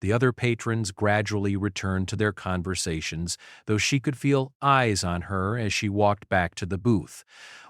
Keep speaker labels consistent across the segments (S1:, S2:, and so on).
S1: The other patrons gradually returned to their conversations, though she could feel eyes on her as she walked back to the booth.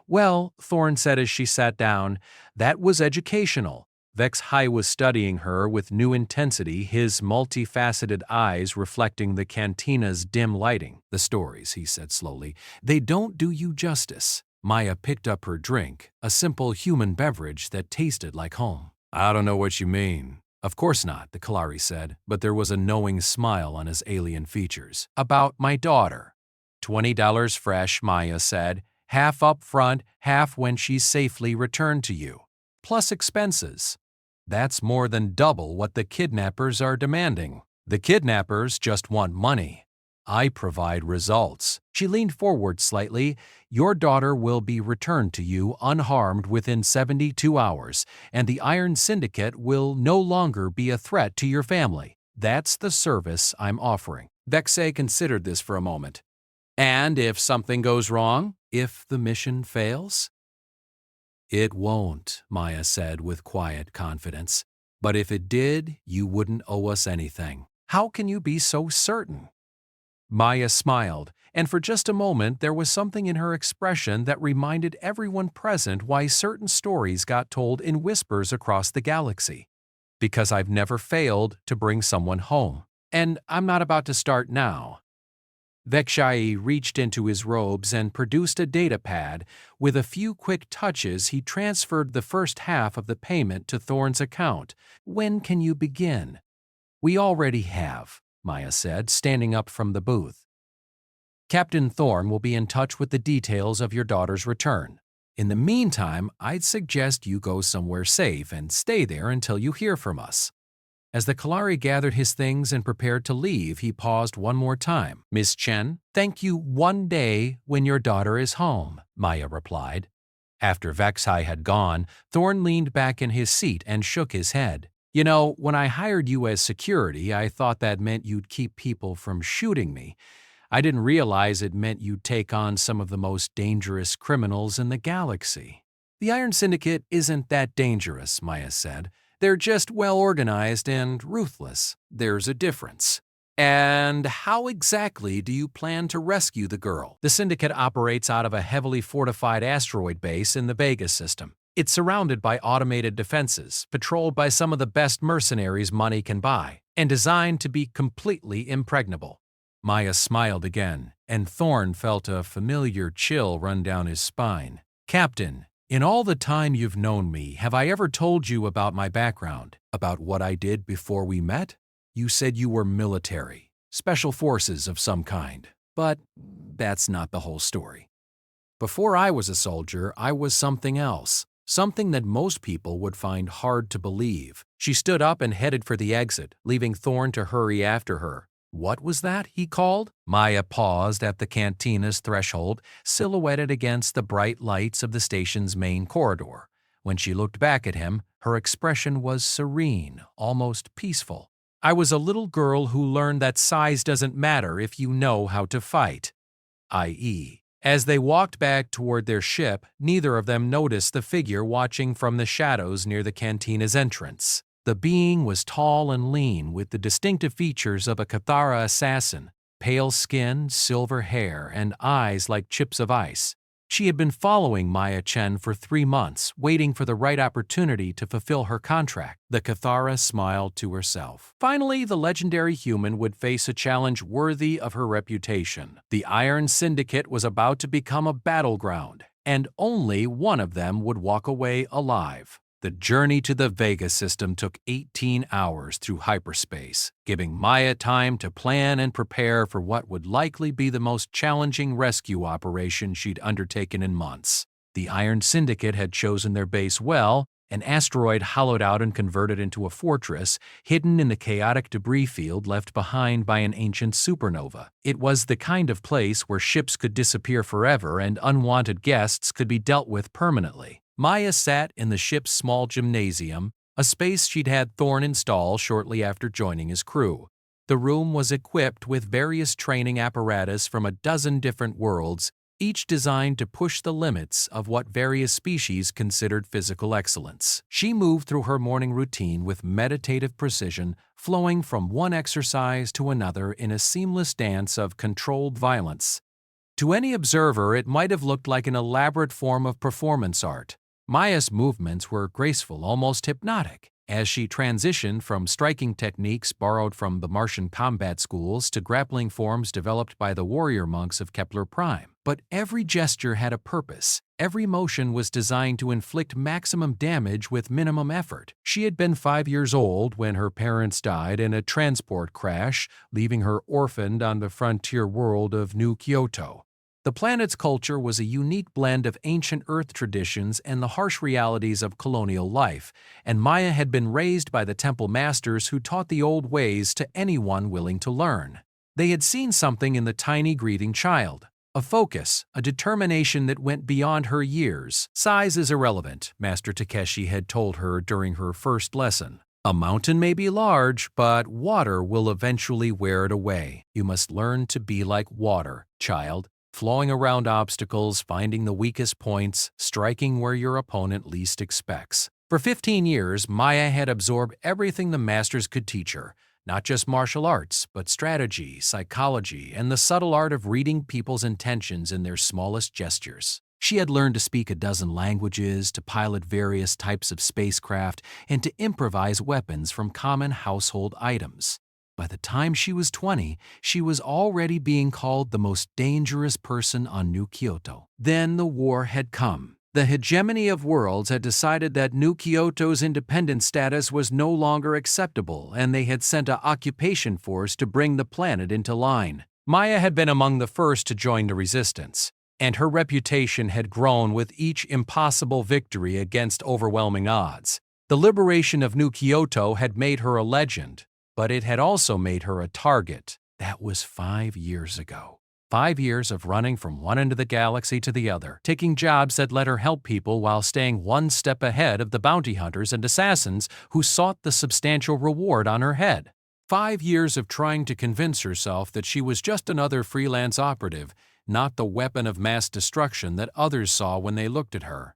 S1: "Well," Thorne said as she sat down, "that was educational." Vex High was studying her with new intensity, his multifaceted eyes reflecting the cantina's dim lighting. "The stories," he said slowly, "they don't do you justice." Maya picked up her drink, a simple human beverage that tasted like home. "I don't know what you mean." "Of course not," the Kalari said, but there was a knowing smile on his alien features. "About my daughter." $20 fresh, Maya said. "Half up front, half when she's safely returned to you. Plus expenses." "That's more than double what the kidnappers are demanding." "The kidnappers just want money. I provide results." She leaned forward slightly. "Your daughter will be returned to you unharmed within 72 hours, and the Iron Syndicate will no longer be a threat to your family. That's the service I'm offering." Vexay considered this for a moment. "And if something goes wrong? If the mission fails?" "It won't," Maya said with quiet confidence. "But if it did, you wouldn't owe us anything." "How can you be so certain?" Maya smiled, and for just a moment there was something in her expression that reminded everyone present why certain stories got told in whispers across the galaxy. "Because I've never failed to bring someone home. And I'm not about to start now." Vekshai reached into his robes and produced a data pad. With a few quick touches, he transferred the first half of the payment to Thorne's account. "When can you begin?" "We already have," Maya said, standing up from the booth. "Captain Thorne will be in touch with the details of your daughter's return. In the meantime, I'd suggest you go somewhere safe and stay there until you hear from us." As the Kalari gathered his things and prepared to leave, he paused one more time. "Miss Chen, thank you one day when your daughter is home," Maya replied. After Vexai had gone, Thorne leaned back in his seat and shook his head. "You know, when I hired you as security, I thought that meant you'd keep people from shooting me. I didn't realize it meant you'd take on some of the most dangerous criminals in the galaxy." "The Iron Syndicate isn't that dangerous," Maya said. "They're just well-organized and ruthless. There's a difference." "And how exactly do you plan to rescue the girl?" "The Syndicate operates out of a heavily fortified asteroid base in the Vega system. It's surrounded by automated defenses, patrolled by some of the best mercenaries money can buy, and designed to be completely impregnable." Maya smiled again, and Thorne felt a familiar chill run down his spine. "Captain, in all the time you've known me, have I ever told you about my background, about what I did before we met? You said you were military, special forces of some kind, but that's not the whole story. Before I was a soldier, I was something else, something that most people would find hard to believe." She stood up and headed for the exit, leaving Thorne to hurry after her. "What was that?" he called. Maya paused at the cantina's threshold, silhouetted against the bright lights of the station's main corridor. When she looked back at him, her expression was serene, almost peaceful. "I was a little girl who learned that size doesn't matter if you know how to fight." I.e. As they walked back toward their ship, neither of them noticed the figure watching from the shadows near the cantina's entrance. The being was tall and lean, with the distinctive features of a Cathara assassin, pale skin, silver hair, and eyes like chips of ice. She had been following Maya Chen for 3 months, waiting for the right opportunity to fulfill her contract. The Cathara smiled to herself. Finally, the legendary human would face a challenge worthy of her reputation. The Iron Syndicate was about to become a battleground, and only one of them would walk away alive. The journey to the Vega system took 18 hours through hyperspace, giving Maya time to plan and prepare for what would likely be the most challenging rescue operation she'd undertaken in months. The Iron Syndicate had chosen their base well, an asteroid hollowed out and converted into a fortress, hidden in the chaotic debris field left behind by an ancient supernova. It was the kind of place where ships could disappear forever and unwanted guests could be dealt with permanently. Maya sat in the ship's small gymnasium, a space she'd had Thorne install shortly after joining his crew. The room was equipped with various training apparatus from a dozen different worlds, each designed to push the limits of what various species considered physical excellence. She moved through her morning routine with meditative precision, flowing from one exercise to another in a seamless dance of controlled violence. To any observer, it might have looked like an elaborate form of performance art. Maya's movements were graceful, almost hypnotic, as she transitioned from striking techniques borrowed from the Martian combat schools to grappling forms developed by the warrior monks of Kepler Prime. But every gesture had a purpose. Every motion was designed to inflict maximum damage with minimum effort. She had been 5 years old when her parents died in a transport crash, leaving her orphaned on the frontier world of New Kyoto. The planet's culture was a unique blend of ancient Earth traditions and the harsh realities of colonial life, and Maya had been raised by the temple masters who taught the old ways to anyone willing to learn. They had seen something in the tiny grieving child, a focus, a determination that went beyond her years. Size is irrelevant, Master Takeshi had told her during her first lesson. A mountain may be large, but water will eventually wear it away. You must learn to be like water, child. Flowing around obstacles, finding the weakest points, striking where your opponent least expects. For 15 years, Maya had absorbed everything the masters could teach her, not just martial arts, but strategy, psychology, and the subtle art of reading people's intentions in their smallest gestures. She had learned to speak a dozen languages, to pilot various types of spacecraft, and to improvise weapons from common household items. By the time she was 20, she was already being called the most dangerous person on New Kyoto. Then the war had come. The hegemony of worlds had decided that New Kyoto's independent status was no longer acceptable, and they had sent an occupation force to bring the planet into line. Maya had been among the first to join the resistance, and her reputation had grown with each impossible victory against overwhelming odds. The liberation of New Kyoto had made her a legend, but it had also made her a target. That was 5 years ago. 5 years of running from one end of the galaxy to the other, taking jobs that let her help people while staying one step ahead of the bounty hunters and assassins who sought the substantial reward on her head. 5 years of trying to convince herself that she was just another freelance operative, not the weapon of mass destruction that others saw when they looked at her.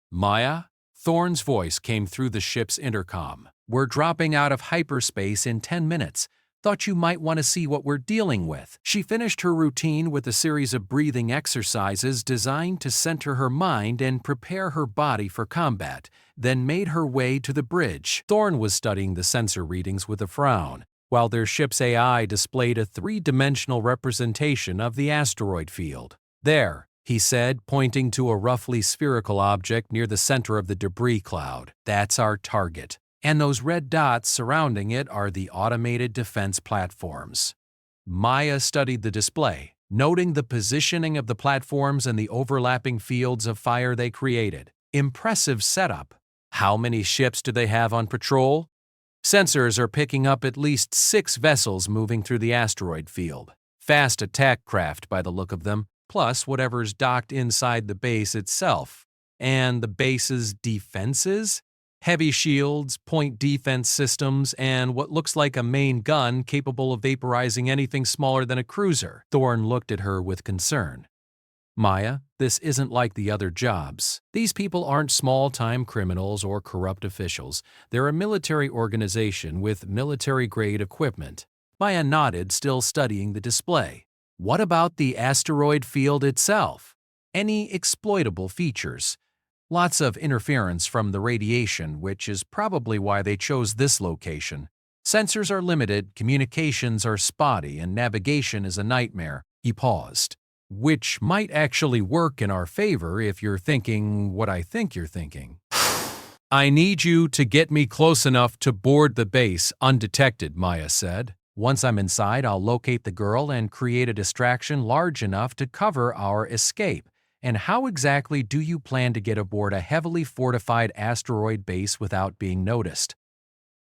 S1: Maya? Thorne's voice came through the ship's intercom. We're dropping out of hyperspace in 10 minutes. Thought you might want to see what we're dealing with. She finished her routine with a series of breathing exercises designed to center her mind and prepare her body for combat, then made her way to the bridge. Thorne was studying the sensor readings with a frown, while their ship's AI displayed a three-dimensional representation of the asteroid field. There, he said, pointing to a roughly spherical object near the center of the debris cloud. That's our target. And those red dots surrounding it are the automated defense platforms. Maya studied the display, noting the positioning of the platforms and the overlapping fields of fire they created. Impressive setup. How many ships do they have on patrol? Sensors are picking up at least 6 vessels moving through the asteroid field. Fast attack craft by the look of them, plus whatever's docked inside the base itself. And the base's defenses? Heavy shields, point defense systems, and what looks like a main gun capable of vaporizing anything smaller than a cruiser. Thorne looked at her with concern. Maya, this isn't like the other jobs. These people aren't small-time criminals or corrupt officials. They're a military organization with military-grade equipment. Maya nodded, still studying the display. What about the asteroid field itself? Any exploitable features? Lots of interference from the radiation, which is probably why they chose this location. Sensors are limited, communications are spotty, and navigation is a nightmare. He paused. Which might actually work in our favor if you're thinking what I think you're thinking. I need you to get me close enough to board the base undetected, Maya said. Once I'm inside, I'll locate the girl and create a distraction large enough to cover our escape. And how exactly do you plan to get aboard a heavily fortified asteroid base without being noticed?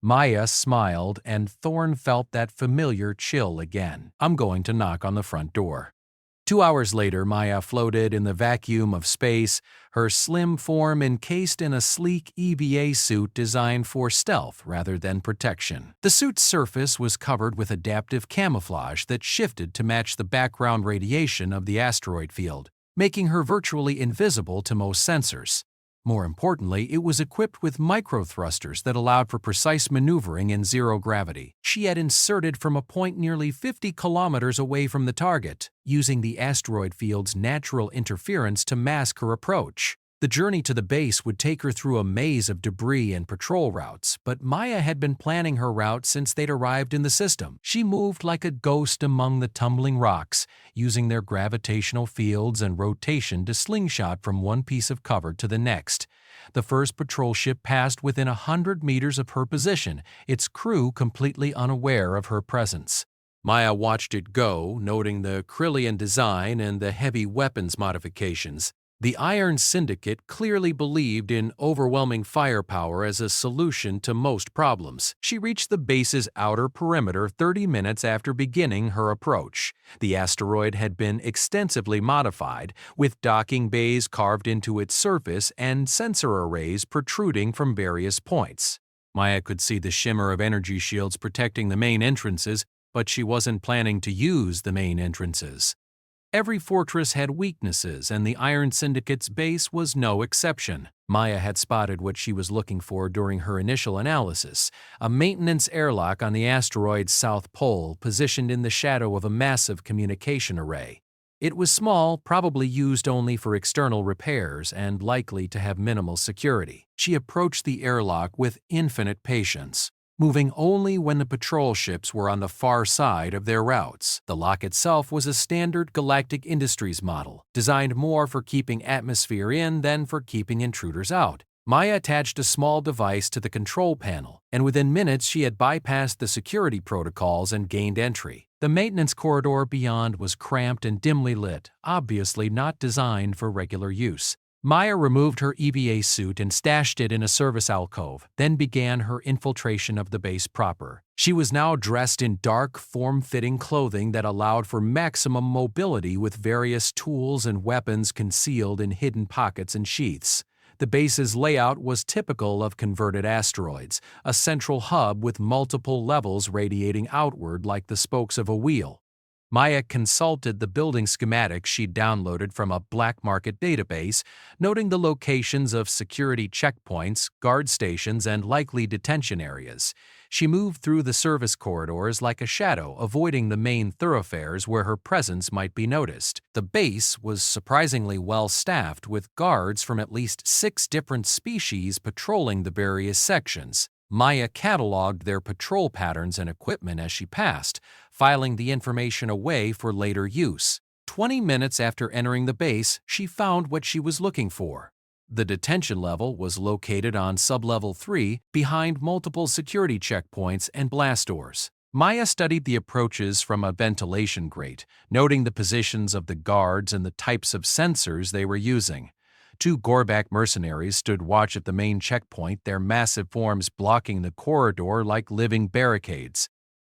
S1: Maya smiled, and Thorne felt that familiar chill again. I'm going to knock on the front door. 2 hours later, Maya floated in the vacuum of space, her slim form encased in a sleek EVA suit designed for stealth rather than protection. The suit's surface was covered with adaptive camouflage that shifted to match the background radiation of the asteroid field, making her virtually invisible to most sensors. More importantly, it was equipped with microthrusters that allowed for precise maneuvering in zero gravity. She had inserted from a point nearly 50 kilometers away from the target, using the asteroid field's natural interference to mask her approach. The journey to the base would take her through a maze of debris and patrol routes, but Maya had been planning her route since they'd arrived in the system. She moved like a ghost among the tumbling rocks, using their gravitational fields and rotation to slingshot from one piece of cover to the next. The first patrol ship passed within 100 meters of her position, its crew completely unaware of her presence. Maya watched it go, noting the Krillian design and the heavy weapons modifications. The Iron Syndicate clearly believed in overwhelming firepower as a solution to most problems. She reached the base's outer perimeter 30 minutes after beginning her approach. The asteroid had been extensively modified, with docking bays carved into its surface and sensor arrays protruding from various points. Maya could see the shimmer of energy shields protecting the main entrances, but she wasn't planning to use the main entrances. Every fortress had weaknesses, and the Iron Syndicate's base was no exception. Maya had spotted what she was looking for during her initial analysis, a maintenance airlock on the asteroid's south pole positioned in the shadow of a massive communication array. It was small, probably used only for external repairs, and likely to have minimal security. She approached the airlock with infinite patience, moving only when the patrol ships were on the far side of their routes. The lock itself was a standard Galactic Industries model, designed more for keeping atmosphere in than for keeping intruders out. Maya attached a small device to the control panel, and within minutes she had bypassed the security protocols and gained entry. The maintenance corridor beyond was cramped and dimly lit, obviously not designed for regular use. Maya removed her EVA suit and stashed it in a service alcove, then began her infiltration of the base proper. She was now dressed in dark, form-fitting clothing that allowed for maximum mobility with various tools and weapons concealed in hidden pockets and sheaths. The base's layout was typical of converted asteroids, a central hub with multiple levels radiating outward like the spokes of a wheel. Maya consulted the building schematics she'd downloaded from a black market database, noting the locations of security checkpoints, guard stations, and likely detention areas. She moved through the service corridors like a shadow, avoiding the main thoroughfares where her presence might be noticed. The base was surprisingly well staffed, with guards from at least 6 different species patrolling the various sections. Maya cataloged their patrol patterns and equipment as she passed, filing the information away for later use. 20 minutes after entering the base, she found what she was looking for. The detention level was located on sublevel 3, behind multiple security checkpoints and blast doors. Maya studied the approaches from a ventilation grate, noting the positions of the guards and the types of sensors they were using. 2 Gorbak mercenaries stood watch at the main checkpoint, their massive forms blocking the corridor like living barricades.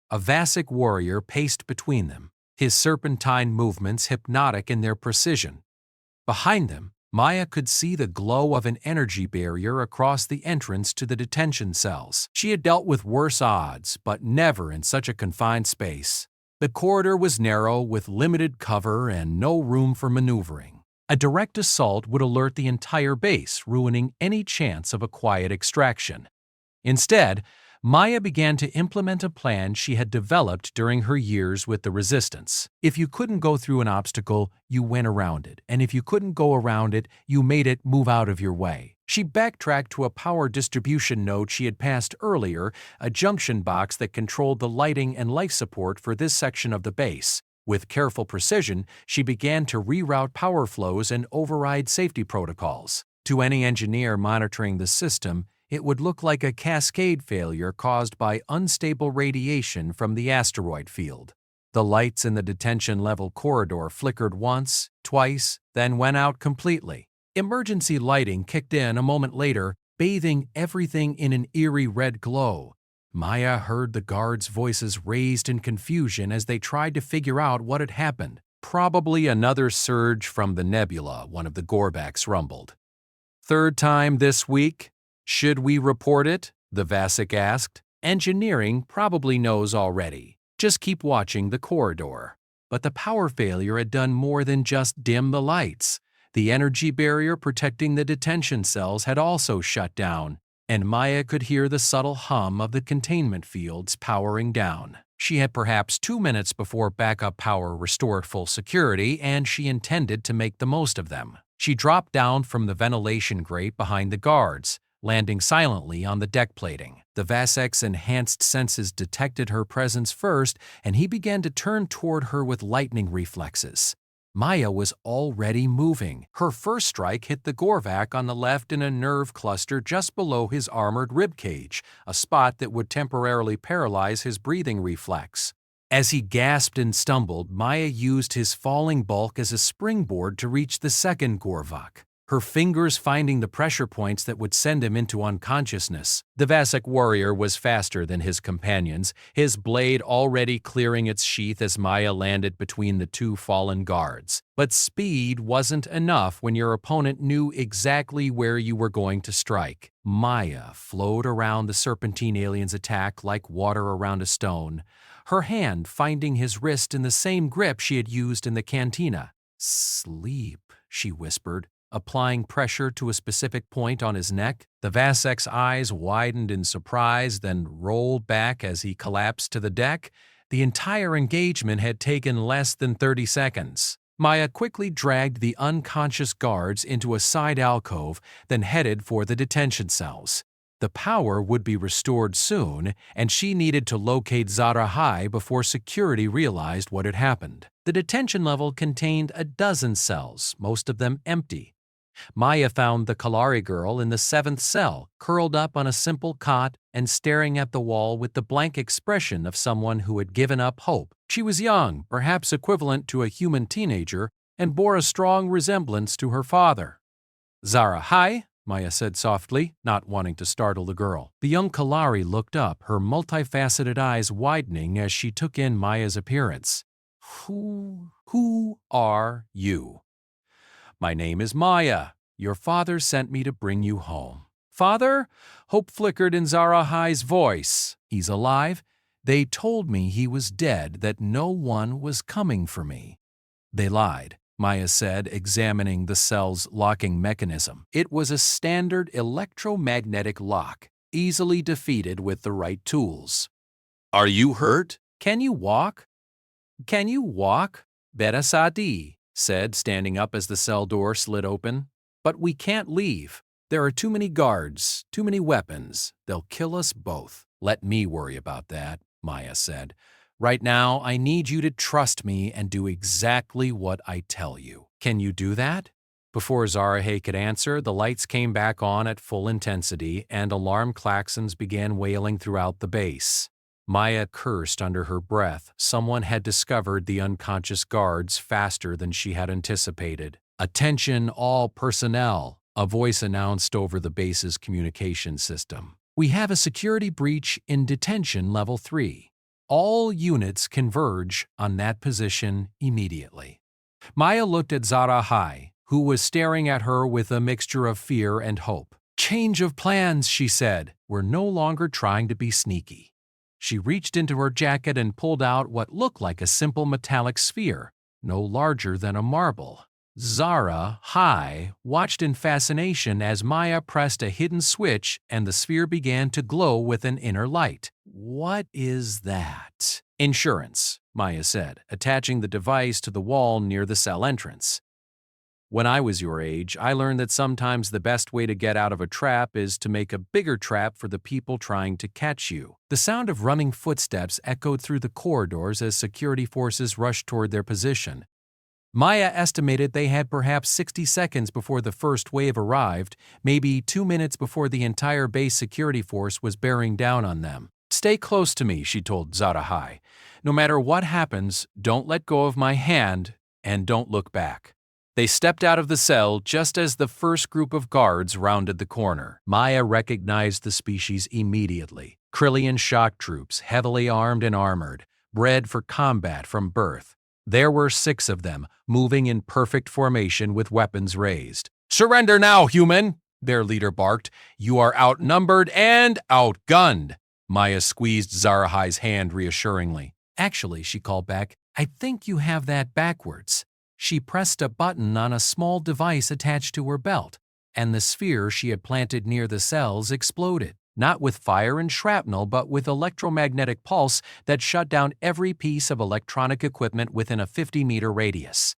S1: A Vasic warrior paced between them, his serpentine movements hypnotic in their precision. Behind them, Maya could see the glow of an energy barrier across the entrance to the detention cells. She had dealt with worse odds, but never in such a confined space. The corridor was narrow, with limited cover and no room for maneuvering. A direct assault would alert the entire base, ruining any chance of a quiet extraction. Instead, Maya began to implement a plan she had developed during her years with the Resistance. If you couldn't go through an obstacle, you went around it, and if you couldn't go around it, you made it move out of your way. She backtracked to a power distribution node she had passed earlier, a junction box that controlled the lighting and life support for this section of the base. With careful precision, she began to reroute power flows and override safety protocols. To any engineer monitoring the system, it would look like a cascade failure caused by unstable radiation from the asteroid field. The lights in the detention level corridor flickered once, twice, then went out completely. Emergency lighting kicked in a moment later, bathing everything in an eerie red glow. Maya heard the guards' voices raised in confusion as they tried to figure out what had happened. Probably another surge from the nebula, one of the Gorbaks rumbled. "Third time this week? Should we report it?" the Vasic asked. "Engineering probably knows already. Just keep watching the corridor." But the power failure had done more than just dim the lights. The energy barrier protecting the detention cells had also shut down, and Maya could hear the subtle hum of the containment fields powering down. She had perhaps 2 minutes before backup power restored full security, and she intended to make the most of them. She dropped down from the ventilation grate behind the guards, landing silently on the deck plating. The Vasek's enhanced senses detected her presence first, and he began to turn toward her with lightning reflexes. Maya was already moving. Her first strike hit the Gorvak on the left in a nerve cluster just below his armored ribcage, a spot that would temporarily paralyze his breathing reflex. As he gasped and stumbled, Maya used his falling bulk as a springboard to reach the second Gorvak, her fingers finding the pressure points that would send him into unconsciousness. The Vasek warrior was faster than his companions, his blade already clearing its sheath as Maya landed between the two fallen guards. But speed wasn't enough when your opponent knew exactly where you were going to strike. Maya flowed around the serpentine alien's attack like water around a stone, her hand finding his wrist in the same grip she had used in the cantina. "Sleep," she whispered, applying pressure to a specific point on his neck. The Vasek's eyes widened in surprise, then rolled back as he collapsed to the deck. The entire engagement had taken less than 30 seconds. Maya quickly dragged the unconscious guards into a side alcove, then headed for the detention cells. The power would be restored soon, and she needed to locate Zara High before security realized what had happened. The detention level contained a dozen cells, most of them empty. Maya found the Kalari girl in the 7th cell, curled up on a simple cot and staring at the wall with the blank expression of someone who had given up hope. She was young, perhaps equivalent to a human teenager, and bore a strong resemblance to her father. "Zara High," Maya said softly, not wanting to startle the girl. The young Kalari looked up, her multifaceted eyes widening as she took in Maya's appearance. Who are you?" "My name is Maya. Your father sent me to bring you home." "Father?" Hope flickered in Zara High's voice. "He's alive? They told me he was dead, that no one was coming for me." "They lied," Maya said, examining the cell's locking mechanism. It was a standard electromagnetic lock, easily defeated with the right tools. "Are you hurt? Can you walk?" "Can you walk?" "Beta Sadi," said, standing up as the cell door slid open. "But we can't leave. There are too many guards, too many weapons. They'll kill us both." "Let me worry about that," Maya said. "Right now, I need you to trust me and do exactly what I tell you." "Can you do that?" Before Zarahe could answer, the lights came back on at full intensity, and alarm klaxons began wailing throughout the base. Maya cursed under her breath. Someone had discovered the unconscious guards faster than she had anticipated. "Attention all personnel," a voice announced over the base's communication system. "We have a security breach in detention level 3. All units converge on that position immediately." Maya looked at Zara High, who was staring at her with a mixture of fear and hope. "Change of plans," she said. "We're no longer trying to be sneaky." She reached into her jacket and pulled out what looked like a simple metallic sphere, no larger than a marble. Zara High watched in fascination as Maya pressed a hidden switch and the sphere began to glow with an inner light. "What is that?" "Insurance," Maya said, attaching the device to the wall near the cell entrance. "When I was your age, I learned that sometimes the best way to get out of a trap is to make a bigger trap for the people trying to catch you." The sound of running footsteps echoed through the corridors as security forces rushed toward their position. Maya estimated they had perhaps 60 seconds before the first wave arrived, maybe 2 minutes before the entire base security force was bearing down on them. "Stay close to me," she told Zara High. "No matter what happens, don't let go of my hand and don't look back." They stepped out of the cell just as the first group of guards rounded the corner. Maya recognized the species immediately. Krillian shock troops, heavily armed and armored, bred for combat from birth. There were 6 of them, moving in perfect formation with weapons raised. "Surrender now, human!" their leader barked. "You are outnumbered and outgunned." Maya squeezed Zarahai's hand reassuringly. "Actually," she called back, I think you have that backwards. She pressed a button on a small device attached to her belt, and the sphere she had planted near the cells exploded, not with fire and shrapnel but with electromagnetic pulse that shut down every piece of electronic equipment within a 50-meter radius.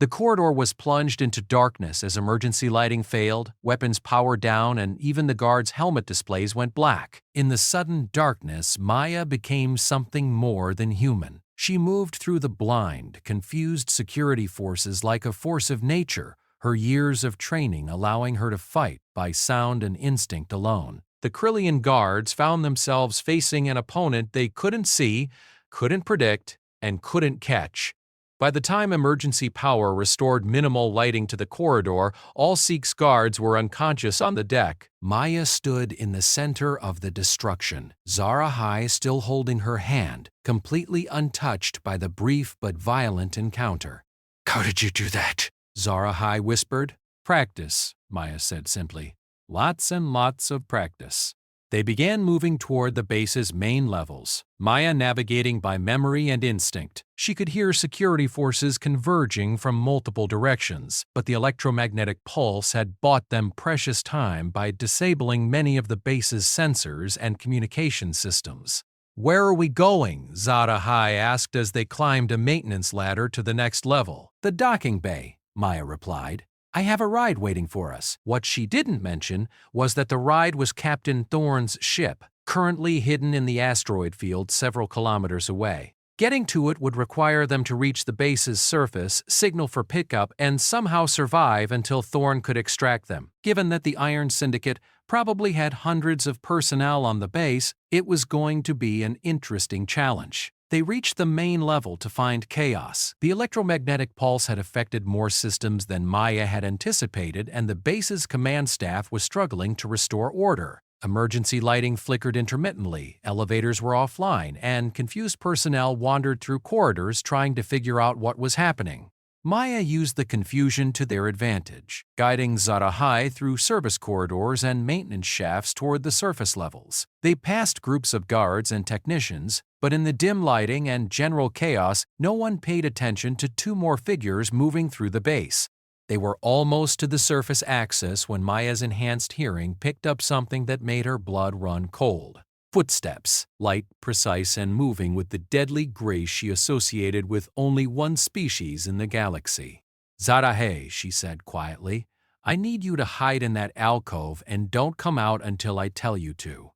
S1: The corridor was plunged into darkness as emergency lighting failed, weapons powered down, and even the guards' helmet displays went black. In the sudden darkness, Maya became something more than human. She moved through the blind, confused security forces like a force of nature, her years of training allowing her to fight by sound and instinct alone. The Krillian guards found themselves facing an opponent they couldn't see, couldn't predict, and couldn't catch. By the time emergency power restored minimal lighting to the corridor, all Sikh's guards were unconscious on the deck. Maya stood in the center of the destruction, Zarahai still holding her hand, completely untouched by the brief but violent encounter. "How did you do that?" Zarahai whispered. "Practice," Maya said simply. "Lots and lots of practice." They began moving toward the base's main levels, Maya navigating by memory and instinct. She could hear security forces converging from multiple directions, but the electromagnetic pulse had bought them precious time by disabling many of the base's sensors and communication systems. "Where are we going?" Zarahai asked as they climbed a maintenance ladder to the next level. "The docking bay," Maya replied. "I have a ride waiting for us." What she didn't mention was that the ride was Captain Thorne's ship, currently hidden in the asteroid field several kilometers away. Getting to it would require them to reach the base's surface, signal for pickup, and somehow survive until Thorne could extract them. Given that the Iron Syndicate probably had hundreds of personnel on the base, it was going to be an interesting challenge. They reached the main level to find chaos. The electromagnetic pulse had affected more systems than Maya had anticipated, and the base's command staff was struggling to restore order. Emergency lighting flickered intermittently, elevators were offline, and confused personnel wandered through corridors trying to figure out what was happening. Maya used the confusion to their advantage, guiding Zarahai through service corridors and maintenance shafts toward the surface levels. They passed groups of guards and technicians, but in the dim lighting and general chaos, no one paid attention to two more figures moving through the base. They were almost to the surface axis when Maya's enhanced hearing picked up something that made her blood run cold. Footsteps, light, precise, and moving with the deadly grace she associated with only one species in the galaxy. "Zarahai," she said quietly, "I need you to hide in that alcove and don't come out until I tell you to."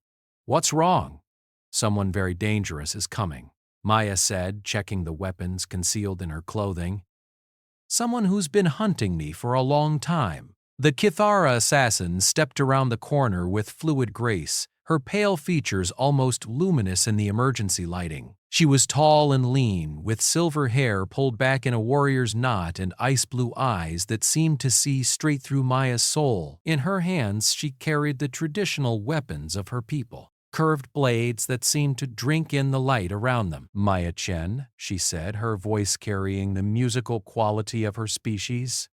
S1: "What's wrong?" "Someone very dangerous is coming," Maya said, checking the weapons concealed in her clothing. "Someone who's been hunting me for a long time." The Kithara assassin stepped around the corner with fluid grace, her pale features almost luminous in the emergency lighting. She was tall and lean, with silver hair pulled back in a warrior's knot and ice-blue eyes that seemed to see straight through Maya's soul. In her hands, she carried the traditional weapons of her people, curved blades that seemed to drink in the light around them. "Maya Chen," she said, her voice carrying the musical quality of her species.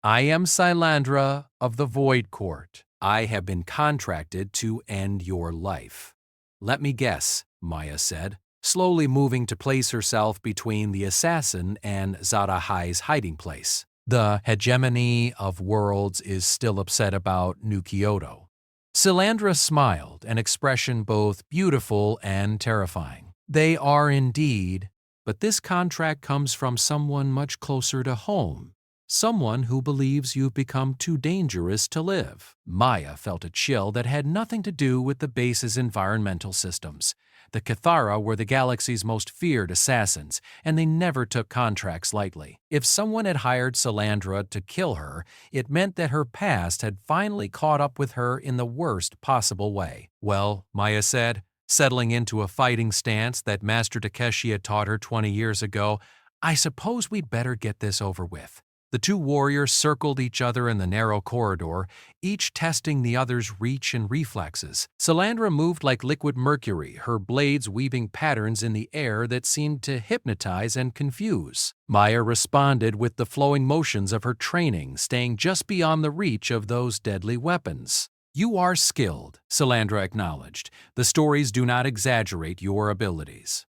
S1: "I am Silandra of the Void Court. I have been contracted to end your life." "Let me guess," Maya said, slowly moving to place herself between the assassin and Zarahai's hiding place. "The hegemony of worlds is still upset about New Kyoto." Silandra smiled, an expression both beautiful and terrifying. "They are indeed, but this contract comes from someone much closer to home. Someone who believes you've become too dangerous to live." Maya felt a chill that had nothing to do with the base's environmental systems. The Kithara were the galaxy's most feared assassins, and they never took contracts lightly. If someone had hired Silandra to kill her, it meant that her past had finally caught up with her in the worst possible way. "Well," Maya said, settling into a fighting stance that Master Takeshi had taught her 20 years ago, "I suppose we'd better get this over with." The two warriors circled each other in the narrow corridor, each testing the other's reach and reflexes. Silandra moved like liquid mercury, her blades weaving patterns in the air that seemed to hypnotize and confuse. Maya responded with the flowing motions of her training, staying just beyond the reach of those deadly weapons. "You are skilled," Silandra acknowledged. "The stories do not exaggerate your abilities."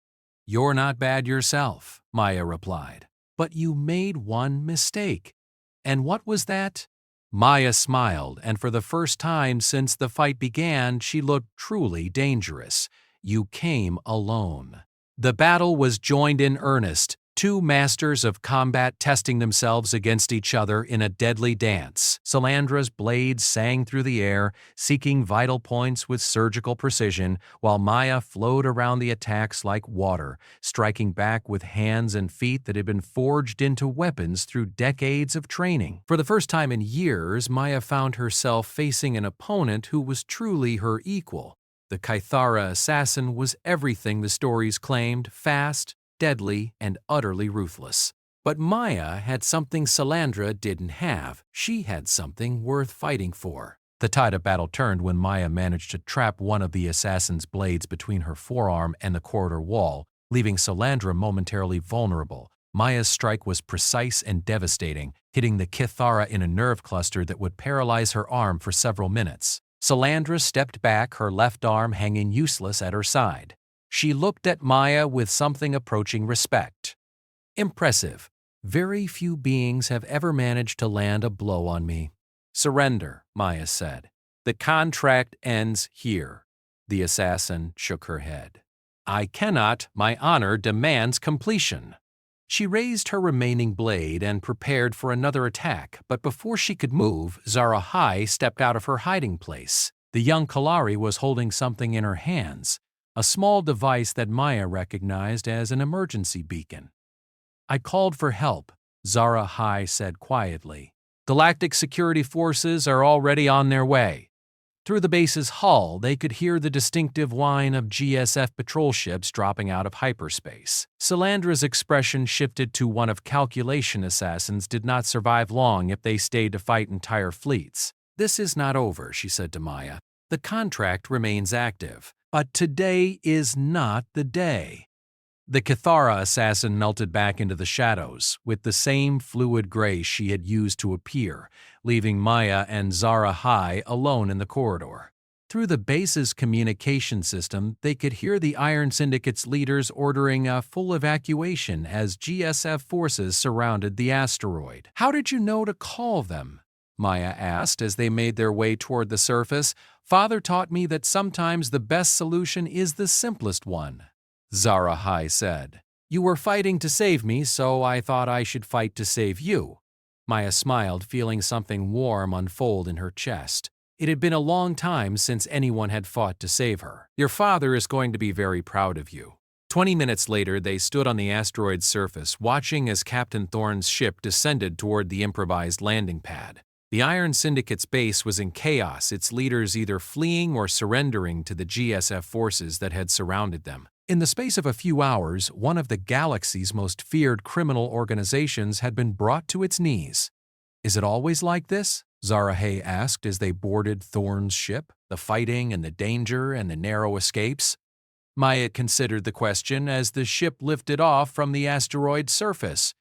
S1: You're not bad yourself, Maya replied. But you made one mistake. And what was that? Maya smiled, and for the first time since the fight began, she looked truly dangerous. You came alone. The battle was joined in earnest, two masters of combat testing themselves against each other in a deadly dance. Salandra's blades sang through the air, seeking vital points with surgical precision, while Maya flowed around the attacks like water, striking back with hands and feet that had been forged into weapons through decades of training. For the first time in years, Maya found herself facing an opponent who was truly her equal. The Kythara assassin was everything the stories claimed: fast, deadly, and utterly ruthless. But Maya had something Salandra didn't have. She had something worth fighting for. The tide of battle turned when Maya managed to trap one of the assassin's blades between her forearm and the corridor wall, leaving Salandra momentarily vulnerable. Maya's strike was precise and devastating, hitting the Kythara in a nerve cluster that would paralyze her arm for several minutes. Salandra stepped back, her left arm hanging useless at her side. She looked at Maya with something approaching respect. Impressive. Very few beings have ever managed to land a blow on me. Surrender, Maya said. The contract ends here. The assassin shook her head. I cannot. My honor demands completion. She raised her remaining blade and prepared for another attack, but before she could move, Zarahai stepped out of her hiding place. The young Kalari was holding something in her hands, a small device that Maya recognized as an emergency beacon. I called for help, Zarahai said quietly. Galactic security forces are already on their way. Through the base's hull, they could hear the distinctive whine of GSF patrol ships dropping out of hyperspace. Salandra's expression shifted to one of calculation. Assassins did not survive long if they stayed to fight entire fleets. This is not over, she said to Maya. The contract remains active, but today is not the day. The Kythara assassin melted back into the shadows, with the same fluid grace she had used to appear, leaving Maya and Zarahai alone in the corridor. Through the base's communication system, they could hear the Iron Syndicate's leaders ordering a full evacuation as GSF forces surrounded the asteroid. How did you know to call them? Maya asked as they made their way toward the surface. Father taught me that sometimes the best solution is the simplest one. Zarahai said. You were fighting to save me, so I thought I should fight to save you. Maya smiled, feeling something warm unfold in her chest. It had been a long time since anyone had fought to save her. Your father is going to be very proud of you. 20 minutes later, they stood on the asteroid's surface, watching as Captain Thorne's ship descended toward the improvised landing pad. The Iron Syndicate's base was in chaos, its leaders either fleeing or surrendering to the GSF forces that had surrounded them. In the space of a few hours, one of the galaxy's most feared criminal organizations had been brought to its knees. Is it always like this? Zarahai asked as they boarded Thorne's ship, the fighting and the danger and the narrow escapes. Maya considered the question as the ship lifted off from the asteroid's surface.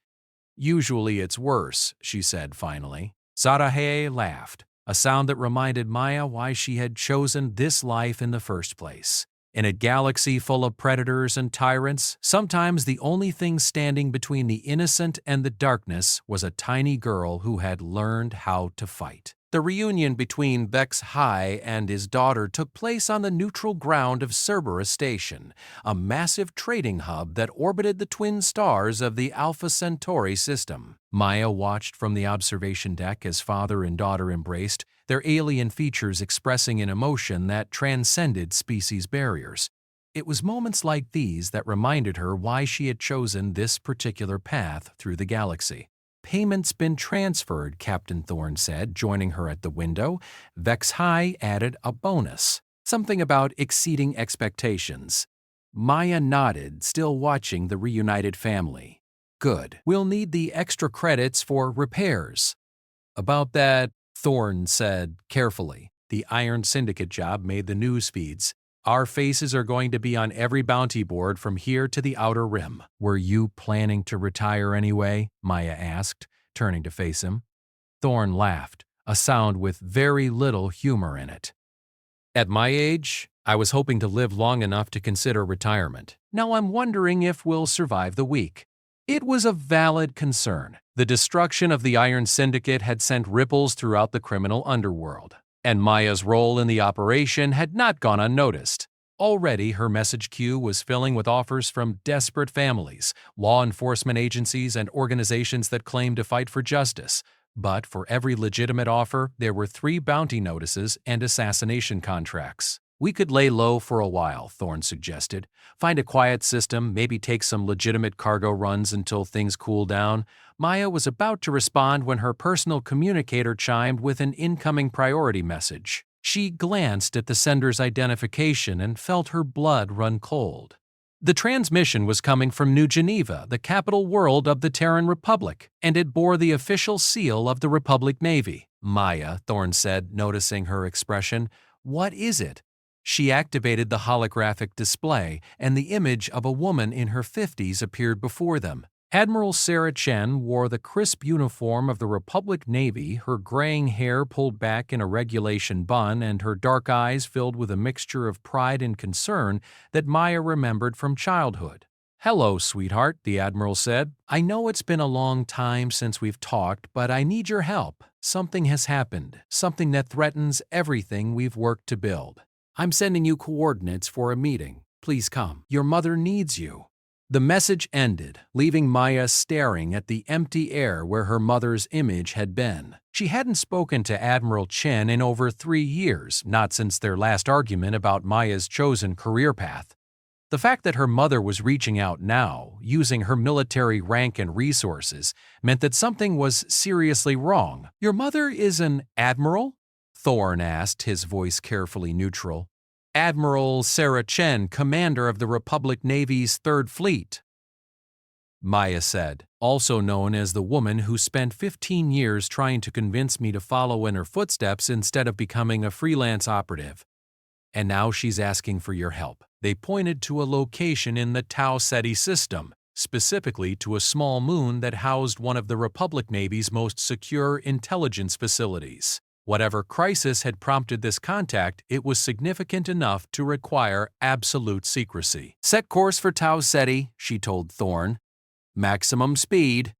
S1: Usually it's worse, she said finally. Zarahai laughed, a sound that reminded Maya why she had chosen this life in the first place. In a galaxy full of predators and tyrants, sometimes the only thing standing between the innocent and the darkness was a tiny girl who had learned how to fight. The reunion between Vex High and his daughter took place on the neutral ground of Cerberus Station, a massive trading hub that orbited the twin stars of the Alpha Centauri system. Maya watched from the observation deck as father and daughter embraced, their alien features expressing an emotion that transcended species barriers. It was moments like these that reminded her why she had chosen this particular path through the galaxy. Payment's been transferred, Captain Thorne said, joining her at the window. Vex High added a bonus, something about exceeding expectations. Maya nodded, still watching the reunited family. Good. We'll need the extra credits for repairs. About that, Thorne said carefully. The Iron Syndicate job made the news feeds. Our faces are going to be on every bounty board from here to the Outer Rim. Were you planning to retire anyway? Maya asked, turning to face him. Thorne laughed, a sound with very little humor in it. At my age, I was hoping to live long enough to consider retirement. Now I'm wondering if we'll survive the week. It was a valid concern. The destruction of the Iron Syndicate had sent ripples throughout the criminal underworld, and Maya's role in the operation had not gone unnoticed. Already, her message queue was filling with offers from desperate families, law enforcement agencies, and organizations that claimed to fight for justice. But for every legitimate offer, there were 3 bounty notices and assassination contracts. We could lay low for a while, Thorne suggested. Find a quiet system, maybe take some legitimate cargo runs until things cool down. Maya was about to respond when her personal communicator chimed with an incoming priority message. She glanced at the sender's identification and felt her blood run cold. The transmission was coming from New Geneva, the capital world of the Terran Republic, and it bore the official seal of the Republic Navy. Maya, Thorne said, noticing her expression. What is it? She activated the holographic display, and the image of a woman in her 50s appeared before them. Admiral Sarah Chen wore the crisp uniform of the Republic Navy, her graying hair pulled back in a regulation bun and her dark eyes filled with a mixture of pride and concern that Maya remembered from childhood. "Hello, sweetheart," the Admiral said. "I know it's been a long time since we've talked, but I need your help. Something has happened, something that threatens everything we've worked to build. I'm sending you coordinates for a meeting. Please come. Your mother needs you." The message ended, leaving Maya staring at the empty air where her mother's image had been. She hadn't spoken to Admiral Chen in over 3 years, not since their last argument about Maya's chosen career path. The fact that her mother was reaching out now, using her military rank and resources, meant that something was seriously wrong. "Your mother is an admiral?" Thorne asked, his voice carefully neutral. "Admiral Sarah Chen, commander of the Republic Navy's 3rd Fleet," Maya said, "also known as the woman who spent 15 years trying to convince me to follow in her footsteps instead of becoming a freelance operative. And now she's asking for your help." They pointed to a location in the Tau Ceti system, specifically to a small moon that housed one of the Republic Navy's most secure intelligence facilities. Whatever crisis had prompted this contact, it was significant enough to require absolute secrecy. "Set course for Tau Ceti," she told Thorne. "Maximum speed."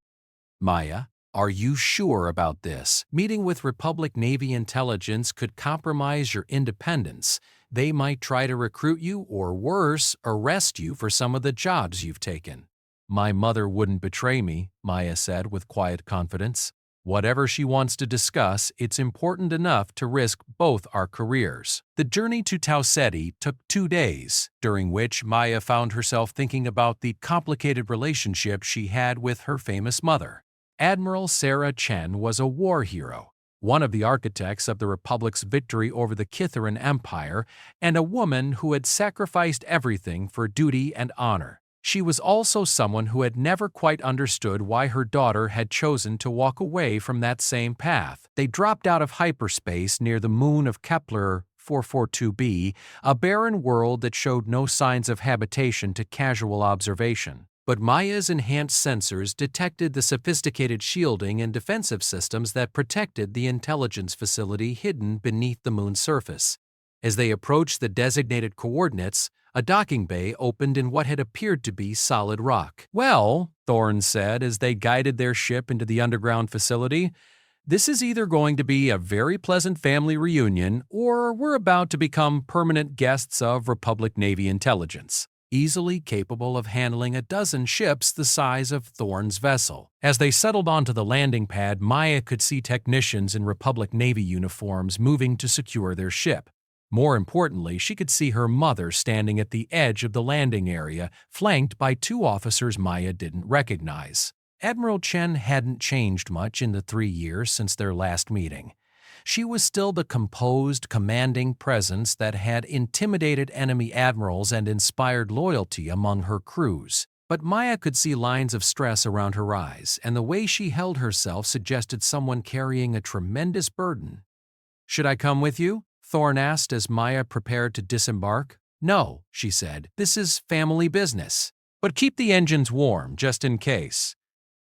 S1: "Maya, are you sure about this? Meeting with Republic Navy intelligence could compromise your independence. They might try to recruit you or, worse, arrest you for some of the jobs you've taken." "My mother wouldn't betray me," Maya said with quiet confidence. "Whatever she wants to discuss, it's important enough to risk both our careers." The journey to Tau Ceti took 2 days, during which Maya found herself thinking about the complicated relationship she had with her famous mother. Admiral Sarah Chen was a war hero, one of the architects of the Republic's victory over the Kitharan Empire, and a woman who had sacrificed everything for duty and honor. She was also someone who had never quite understood why her daughter had chosen to walk away from that same path. They dropped out of hyperspace near the moon of Kepler 442b, a barren world that showed no signs of habitation to casual observation. But Maya's enhanced sensors detected the sophisticated shielding and defensive systems that protected the intelligence facility hidden beneath the moon's surface. As they approached the designated coordinates, a docking bay opened in what had appeared to be solid rock. "Well," Thorne said as they guided their ship into the underground facility, "this is either going to be a very pleasant family reunion, or we're about to become permanent guests of Republic Navy intelligence, easily capable of handling a dozen ships the size of Thorne's vessel." As they settled onto the landing pad, Maya could see technicians in Republic Navy uniforms moving to secure their ship. More importantly, she could see her mother standing at the edge of the landing area, flanked by 2 officers Maya didn't recognize. Admiral Chen hadn't changed much in the 3 years since their last meeting. She was still the composed, commanding presence that had intimidated enemy admirals and inspired loyalty among her crews. But Maya could see lines of stress around her eyes, and the way she held herself suggested someone carrying a tremendous burden. "Should I come with you?" Thorne asked as Maya prepared to disembark. "No," she said. "This is family business. But keep the engines warm, just in case."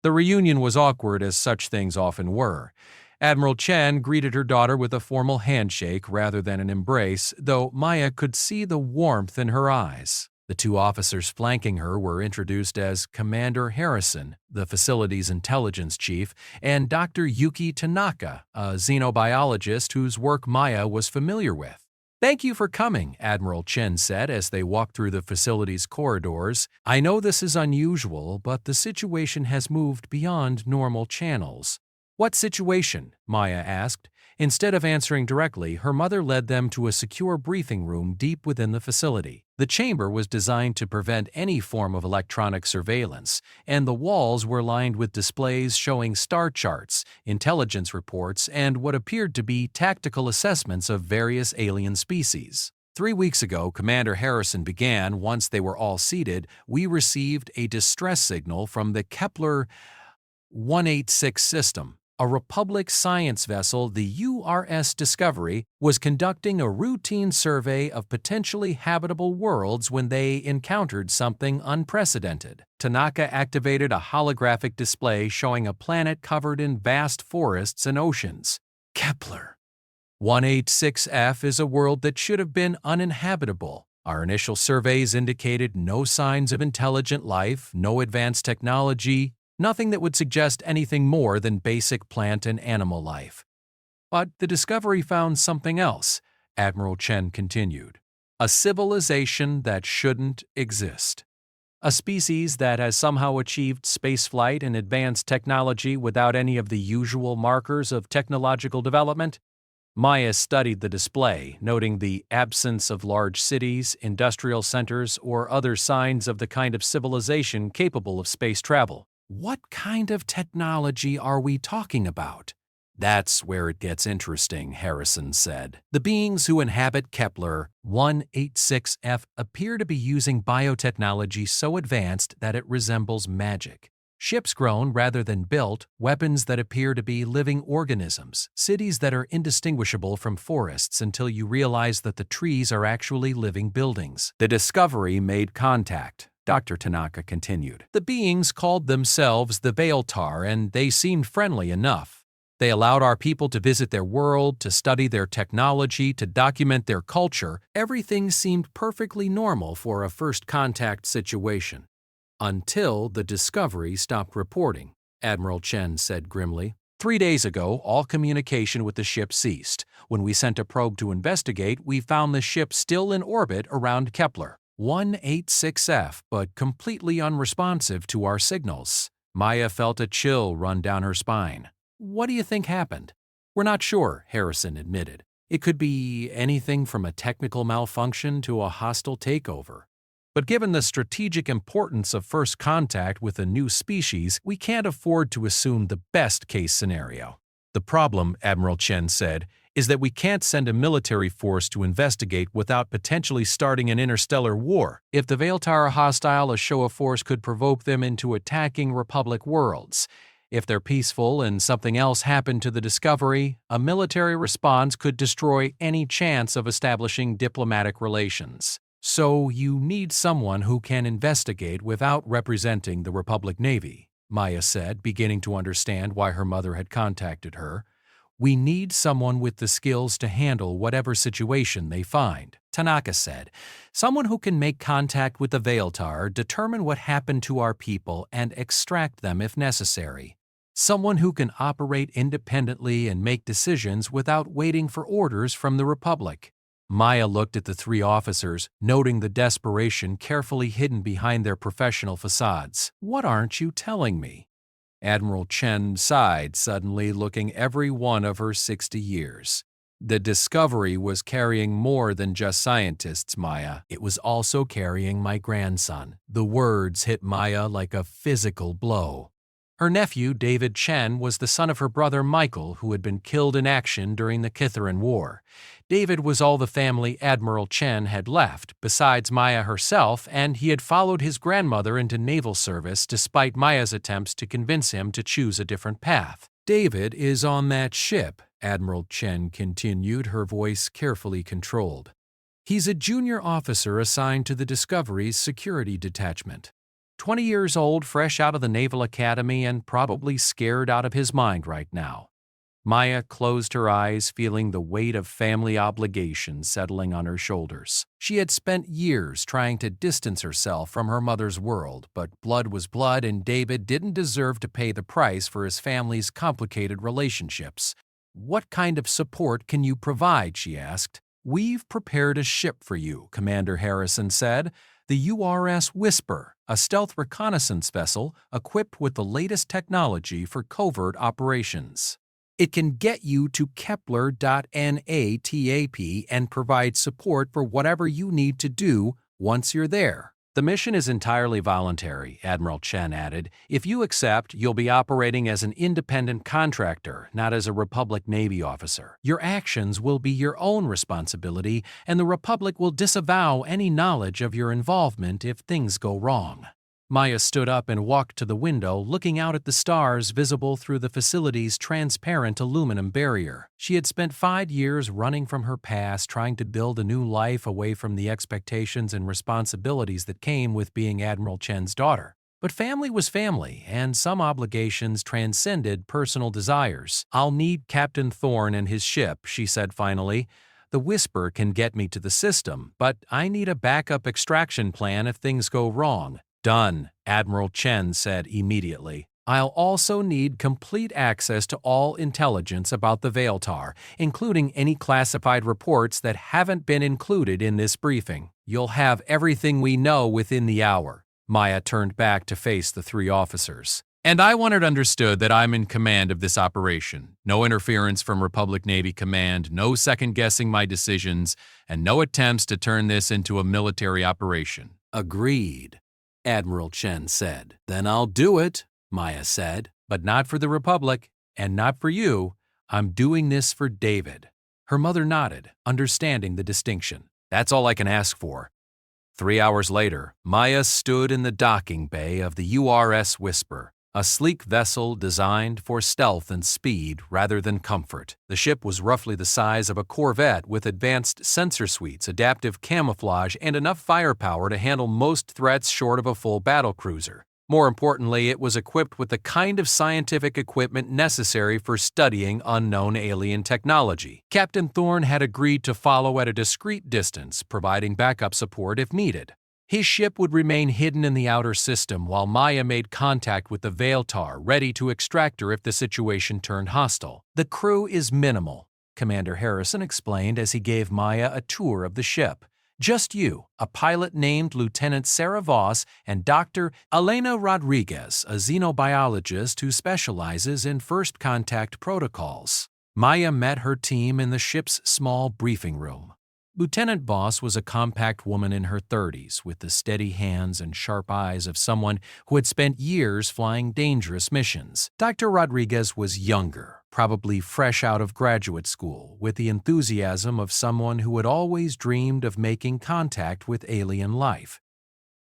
S1: The reunion was awkward, as such things often were. Admiral Chen greeted her daughter with a formal handshake rather than an embrace, though Maya could see the warmth in her eyes. The two officers flanking her were introduced as Commander Harrison, the facility's intelligence chief, and Dr. Yuki Tanaka, a xenobiologist whose work Maya was familiar with. "Thank you for coming," Admiral Chen said as they walked through the facility's corridors. "I know this is unusual, but the situation has moved beyond normal channels." "What situation?" Maya asked. Instead of answering directly, her mother led them to a secure briefing room deep within the facility. The chamber was designed to prevent any form of electronic surveillance, and the walls were lined with displays showing star charts, intelligence reports, and what appeared to be tactical assessments of various alien species. 3 weeks ago, Commander Harrison began. Once they were all seated, we received a distress signal from the Kepler 186 system. A Republic science vessel, the URS Discovery, was conducting a routine survey of potentially habitable worlds when they encountered something unprecedented. Tanaka activated a holographic display showing a planet covered in vast forests and oceans. Kepler 186F is a world that should have been uninhabitable. Our initial surveys indicated no signs of intelligent life, no advanced technology, nothing that would suggest anything more than basic plant and animal life. But the Discovery found something else, Admiral Chen continued. A civilization that shouldn't exist. A species that has somehow achieved spaceflight and advanced technology without any of the usual markers of technological development. Maya studied the display, noting the absence of large cities, industrial centers, or other signs of the kind of civilization capable of space travel. What kind of technology are we talking about? That's where it gets interesting, Harrison said. The beings who inhabit Kepler 186F appear to be using biotechnology so advanced that it resembles magic. Ships grown rather than built, weapons that appear to be living organisms, cities that are indistinguishable from forests until you realize that the trees are actually living buildings. The Discovery made contact. Dr. Tanaka continued. The beings called themselves the Veiltar, and they seemed friendly enough. They allowed our people to visit their world, to study their technology, to document their culture. Everything seemed perfectly normal for a first contact situation. Until the Discovery stopped reporting, Admiral Chen said grimly. 3 days ago, all communication with the ship ceased. When we sent a probe to investigate, we found the ship still in orbit around Kepler 186F, but completely unresponsive to our signals. Maya felt a chill run down her spine. What do you think happened? We're not sure, Harrison admitted. It could be anything from a technical malfunction to a hostile takeover. But given the strategic importance of first contact with a new species, we can't afford to assume the best-case scenario. The problem, Admiral Chen said, is that we can't send a military force to investigate without potentially starting an interstellar war. If the Veiltar are hostile, a show of force could provoke them into attacking Republic worlds. If they're peaceful and something else happened to the Discovery, a military response could destroy any chance of establishing diplomatic relations. So you need someone who can investigate without representing the Republic Navy, Maya said, beginning to understand why her mother had contacted her. We need someone with the skills to handle whatever situation they find, Tanaka said. Someone who can make contact with the Veiltar, determine what happened to our people, and extract them if necessary. Someone who can operate independently and make decisions without waiting for orders from the Republic. Maya looked at the three officers, noting the desperation carefully hidden behind their professional facades. What aren't you telling me? Admiral Chen sighed, suddenly looking every one of her 60 years. The Discovery was carrying more than just scientists, Maya. It was also carrying my grandson. The words hit Maya like a physical blow. Her nephew, David Chen, was the son of her brother Michael, who had been killed in action during the Kithaeron War. David was all the family Admiral Chen had left, besides Maya herself, and he had followed his grandmother into naval service despite Maya's attempts to convince him to choose a different path. David is on that ship, Admiral Chen continued, her voice carefully controlled. He's a junior officer assigned to the Discovery's security detachment. 20 years old, fresh out of the Naval Academy, and probably scared out of his mind right now. Maya closed her eyes, feeling the weight of family obligations settling on her shoulders. She had spent years trying to distance herself from her mother's world, but blood was blood and David didn't deserve to pay the price for his family's complicated relationships. "What kind of support can you provide?" she asked. "We've prepared a ship for you," Commander Harrison said. "The URS Whisper, a stealth reconnaissance vessel equipped with the latest technology for covert operations. It can get you to Kepler.NATAP and provide support for whatever you need to do once you're there." "The mission is entirely voluntary," Admiral Chen added. "If you accept, you'll be operating as an independent contractor, not as a Republic Navy officer. Your actions will be your own responsibility, and the Republic will disavow any knowledge of your involvement if things go wrong." Maya stood up and walked to the window, looking out at the stars visible through the facility's transparent aluminum barrier. She had spent 5 years running from her past, trying to build a new life away from the expectations and responsibilities that came with being Admiral Chen's daughter. But family was family, and some obligations transcended personal desires. "I'll need Captain Thorne and his ship," she said finally. "The Whisper can get me to the system, but I need a backup extraction plan if things go wrong." "Done," Admiral Chen said immediately. "I'll also need complete access to all intelligence about the Veiltar, including any classified reports that haven't been included in this briefing. You'll have everything we know within the hour." Maya turned back to face the 3 officers. "And I want it understood that I'm in command of this operation. No interference from Republic Navy Command, no second-guessing my decisions, and no attempts to turn this into a military operation." "Agreed," Admiral Chen said. "Then I'll do it," Maya said. "But not for the Republic, and not for you. I'm doing this for David." Her mother nodded, understanding the distinction. "That's all I can ask for." 3 hours later, Maya stood in the docking bay of the URS Whisper, a sleek vessel designed for stealth and speed rather than comfort. The ship was roughly the size of a Corvette with advanced sensor suites, adaptive camouflage, and enough firepower to handle most threats short of a full battlecruiser. More importantly, it was equipped with the kind of scientific equipment necessary for studying unknown alien technology. Captain Thorne had agreed to follow at a discreet distance, providing backup support if needed. His ship would remain hidden in the outer system while Maya made contact with the Veiltar, ready to extract her if the situation turned hostile. "The crew is minimal," Commander Harrison explained as he gave Maya a tour of the ship. "Just you, a pilot named Lieutenant Sarah Voss, and Dr. Elena Rodriguez, a xenobiologist who specializes in first contact protocols." Maya met her team in the ship's small briefing room. Lieutenant Voss was a compact woman in her 30s, with the steady hands and sharp eyes of someone who had spent years flying dangerous missions. Dr. Rodriguez was younger, probably fresh out of graduate school, with the enthusiasm of someone who had always dreamed of making contact with alien life.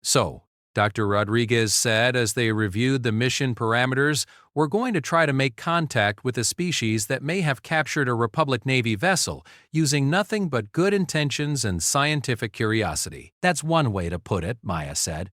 S1: "So," Dr. Rodriguez said as they reviewed the mission parameters, "we're going to try to make contact with a species that may have captured a Republic Navy vessel using nothing but good intentions and scientific curiosity." "That's one way to put it," Maya said.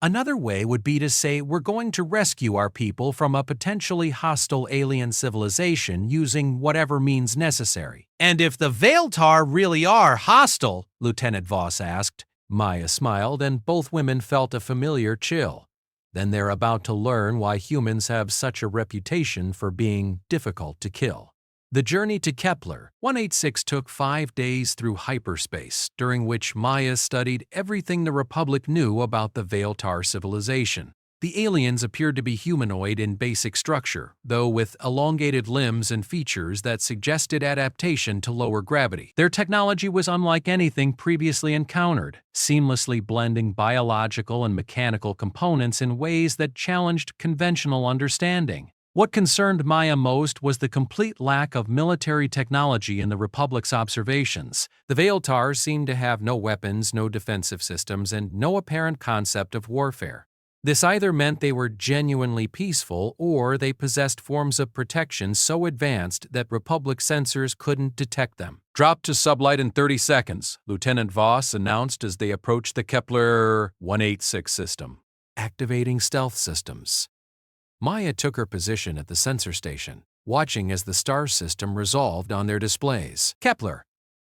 S1: "Another way would be to say we're going to rescue our people from a potentially hostile alien civilization using whatever means necessary." "And if the Veiltar really are hostile?" Lieutenant Voss asked. Maya smiled, and both women felt a familiar chill. Then they're about to learn why humans have such a reputation for being difficult to kill. The journey to Kepler 186 took 5 days through hyperspace, during which Maya studied everything the Republic knew about the Veiltar civilization. The aliens appeared to be humanoid in basic structure, though with elongated limbs and features that suggested adaptation to lower gravity. Their technology was unlike anything previously encountered, seamlessly blending biological and mechanical components in ways that challenged conventional understanding. What concerned Maya most was the complete lack of military technology in the Republic's observations. The Veiltar seemed to have no weapons, no defensive systems, and no apparent concept of warfare. This either meant they were genuinely peaceful or they possessed forms of protection so advanced that Republic sensors couldn't detect them. "Drop to sublight in 30 seconds, Lieutenant Voss announced as they approached the Kepler 186 system. Activating stealth systems. Maya took her position at the sensor station. watching as the star system resolved on their displays. Kepler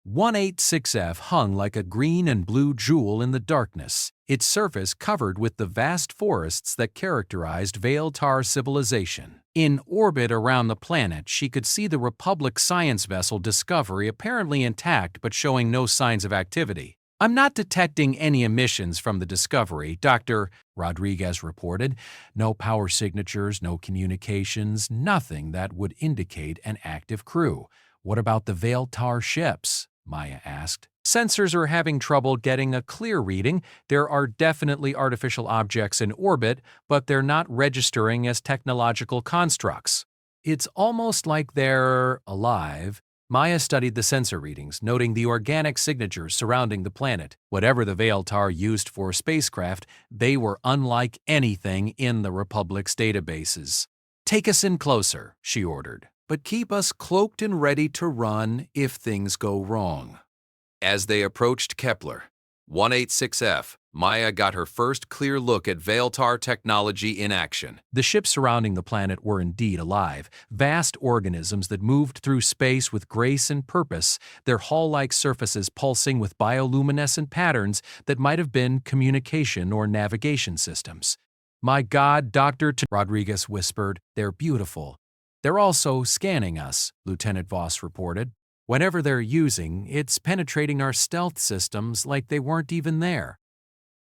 S1: 186f hung like a green and blue jewel in the darkness, its surface covered with the vast forests that characterized Veil-Tar civilization. In orbit around the planet, she could see the Republic science vessel Discovery apparently intact but showing no signs of activity. "I'm not detecting any emissions from the Discovery," Dr. Rodriguez reported. "No power signatures, no communications, nothing that would indicate an active crew." "What about the Veil-Tar ships?" Maya asked. "Sensors are having trouble getting a clear reading. There are definitely artificial objects in orbit, but they're not registering as technological constructs. It's almost like they're alive." Maya studied the sensor readings, noting the organic signatures surrounding the planet. Whatever the Veil-Tar used for spacecraft, they were unlike anything in the Republic's databases. "Take us in closer," she ordered, "but keep us cloaked and ready to run if things go wrong." As they approached Kepler 186f, Maya got her first clear look at Veil-Tar technology in action. The ships surrounding the planet were indeed alive, vast organisms that moved through space with grace and purpose, their hull-like surfaces pulsing with bioluminescent patterns that might have been communication or navigation systems. "My God, Dr. Rodriguez whispered, "they're beautiful." "They're also scanning us," Lieutenant Voss reported. "Whenever they're using, it's penetrating our stealth systems like they weren't even there."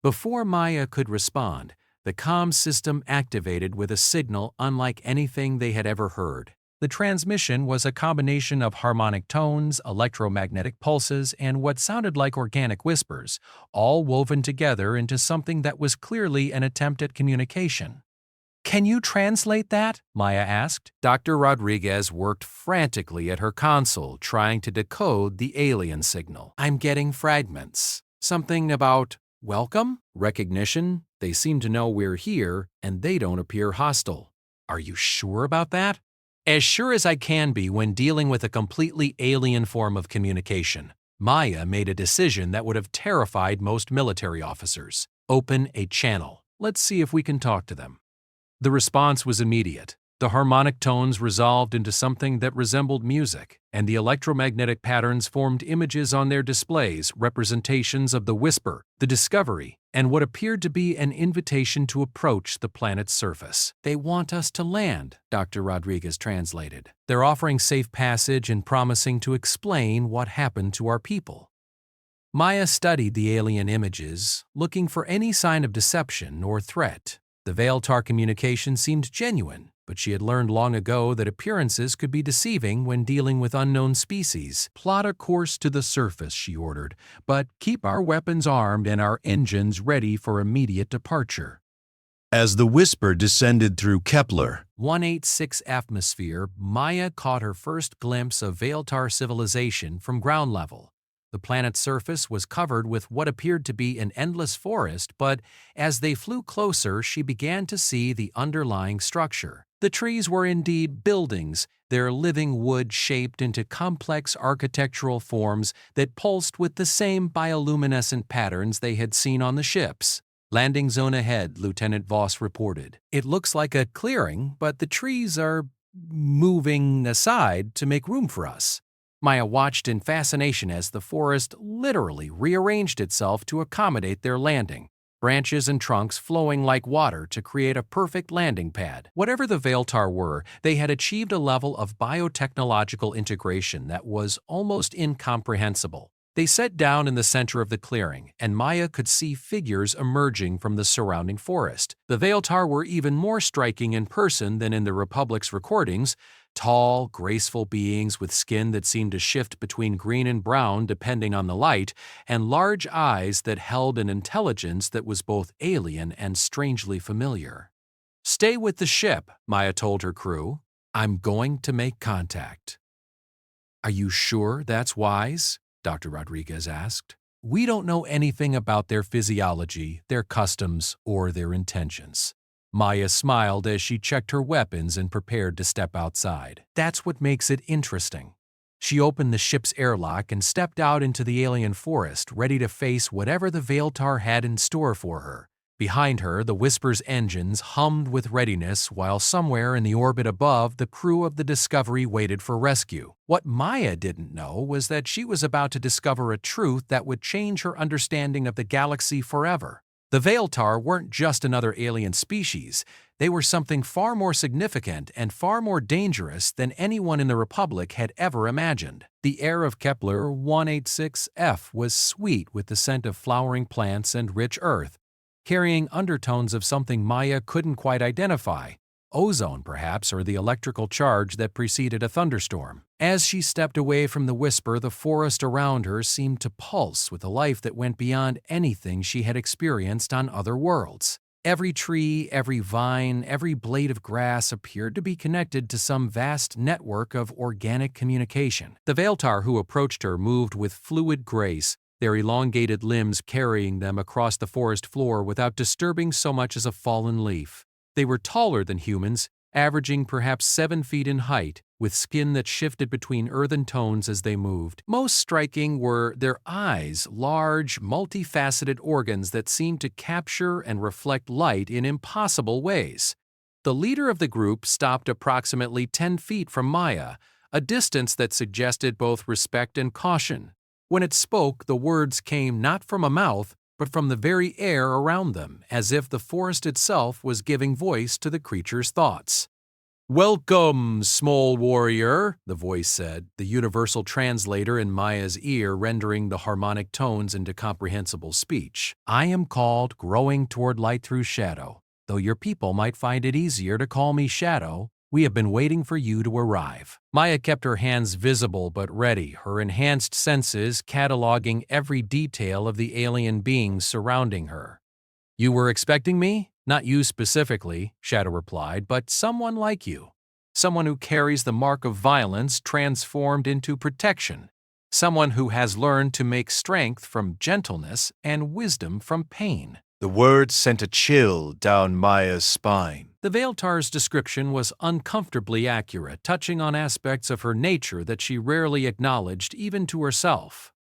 S1: Before Maya could respond, the comm system activated with a signal unlike anything they had ever heard. The transmission was a combination of harmonic tones, electromagnetic pulses, and what sounded like organic whispers, all woven together into something that was clearly an attempt at communication. "Can you translate that?" Maya asked. Dr. Rodriguez worked frantically at her console, trying to decode the alien signal. "I'm getting fragments. Something about welcome? Recognition? They seem to know we're here, and they don't appear hostile." "Are you sure about that?" "As sure as I can be when dealing with a completely alien form of communication." Maya made a decision that would have terrified most military officers. "Open a channel. Let's see if we can talk to them." The response was immediate. The harmonic tones resolved into something that resembled music, and the electromagnetic patterns formed images on their displays, representations of the whisper, the discovery, and what appeared to be an invitation to approach the planet's surface. "They want us to land," Dr. Rodriguez translated. "They're offering safe passage and promising to explain what happened to our people." Maya studied the alien images, looking for any sign of deception or threat. The Veil-Tar communication seemed genuine, but she had learned long ago that appearances could be deceiving when dealing with unknown species. "Plot a course to the surface," she ordered, "but keep our weapons armed and our engines ready for immediate departure."
S2: As the whisper descended through Kepler
S1: 186 atmosphere, Maya caught her first glimpse of Veil-Tar civilization from ground level. The planet's surface was covered with what appeared to be an endless forest, but as they flew closer, she began to see the underlying structure. The trees were indeed buildings, their living wood shaped into complex architectural forms that pulsed with the same bioluminescent patterns they had seen on the ships. "Landing zone ahead," Lieutenant Voss reported. "It looks like a clearing, but the trees are moving aside to make room for us." Maya watched in fascination as the forest literally rearranged itself to accommodate their landing, branches and trunks flowing like water to create a perfect landing pad. Whatever the Veil-Tar were, they had achieved a level of biotechnological integration that was almost incomprehensible. They sat down in the center of the clearing, and Maya could see figures emerging from the surrounding forest. The Veil-Tar were even more striking in person than in the Republic's recordings. Tall, graceful beings with skin that seemed to shift between green and brown depending on the light, and large eyes that held an intelligence that was both alien and strangely familiar. "Stay with the ship," Maya told her crew. "I'm going to make contact." "Are you sure that's wise?" Dr. Rodriguez asked. "We don't know anything about their physiology, their customs, or their intentions." Maya smiled as she checked her weapons and prepared to step outside. "That's what makes it interesting." She opened the ship's airlock and stepped out into the alien forest, ready to face whatever the Veil-Tar had in store for her. Behind her, the Whisper's engines hummed with readiness, while somewhere in the orbit above, the crew of the Discovery waited for rescue. What Maya didn't know was that she was about to discover a truth that would change her understanding of the galaxy forever. The Veiltar weren't just another alien species. They were something far more significant and far more dangerous than anyone in the Republic had ever imagined. The air of Kepler 186F was sweet with the scent of flowering plants and rich earth, carrying undertones of something Maya couldn't quite identify. Ozone, perhaps, or the electrical charge that preceded a thunderstorm. As she stepped away from the Whisper, the forest around her seemed to pulse with a life that went beyond anything she had experienced on other worlds. Every tree, every vine, every blade of grass appeared to be connected to some vast network of organic communication. The Veiltar who approached her moved with fluid grace, their elongated limbs carrying them across the forest floor without disturbing so much as a fallen leaf. They were taller than humans, averaging perhaps 7 feet in height, with skin that shifted between earthen tones as they moved. Most striking were their eyes, large, multifaceted organs that seemed to capture and reflect light in impossible ways. The leader of the group stopped approximately 10 feet from Maya, a distance that suggested both respect and caution. When it spoke, the words came not from a mouth, but from the very air around them, as if the forest itself was giving voice to the creature's thoughts. "Welcome, small warrior," the voice said, the universal translator in Maya's ear rendering the harmonic tones into comprehensible speech. "I am called Growing Toward Light Through Shadow. Though your people might find it easier to call me Shadow, we have been waiting for you to arrive." Maya kept her hands visible but ready, her enhanced senses cataloging every detail of the alien beings surrounding her. "You were expecting me? Not you specifically," Shadow replied, "but someone like you. Someone who carries the mark of violence transformed into protection. Someone who has learned to make strength from gentleness and wisdom from pain."
S2: The words sent a chill down Maya's spine.
S1: The Veiltar's description was uncomfortably accurate, touching on aspects of her nature that she rarely acknowledged even to herself.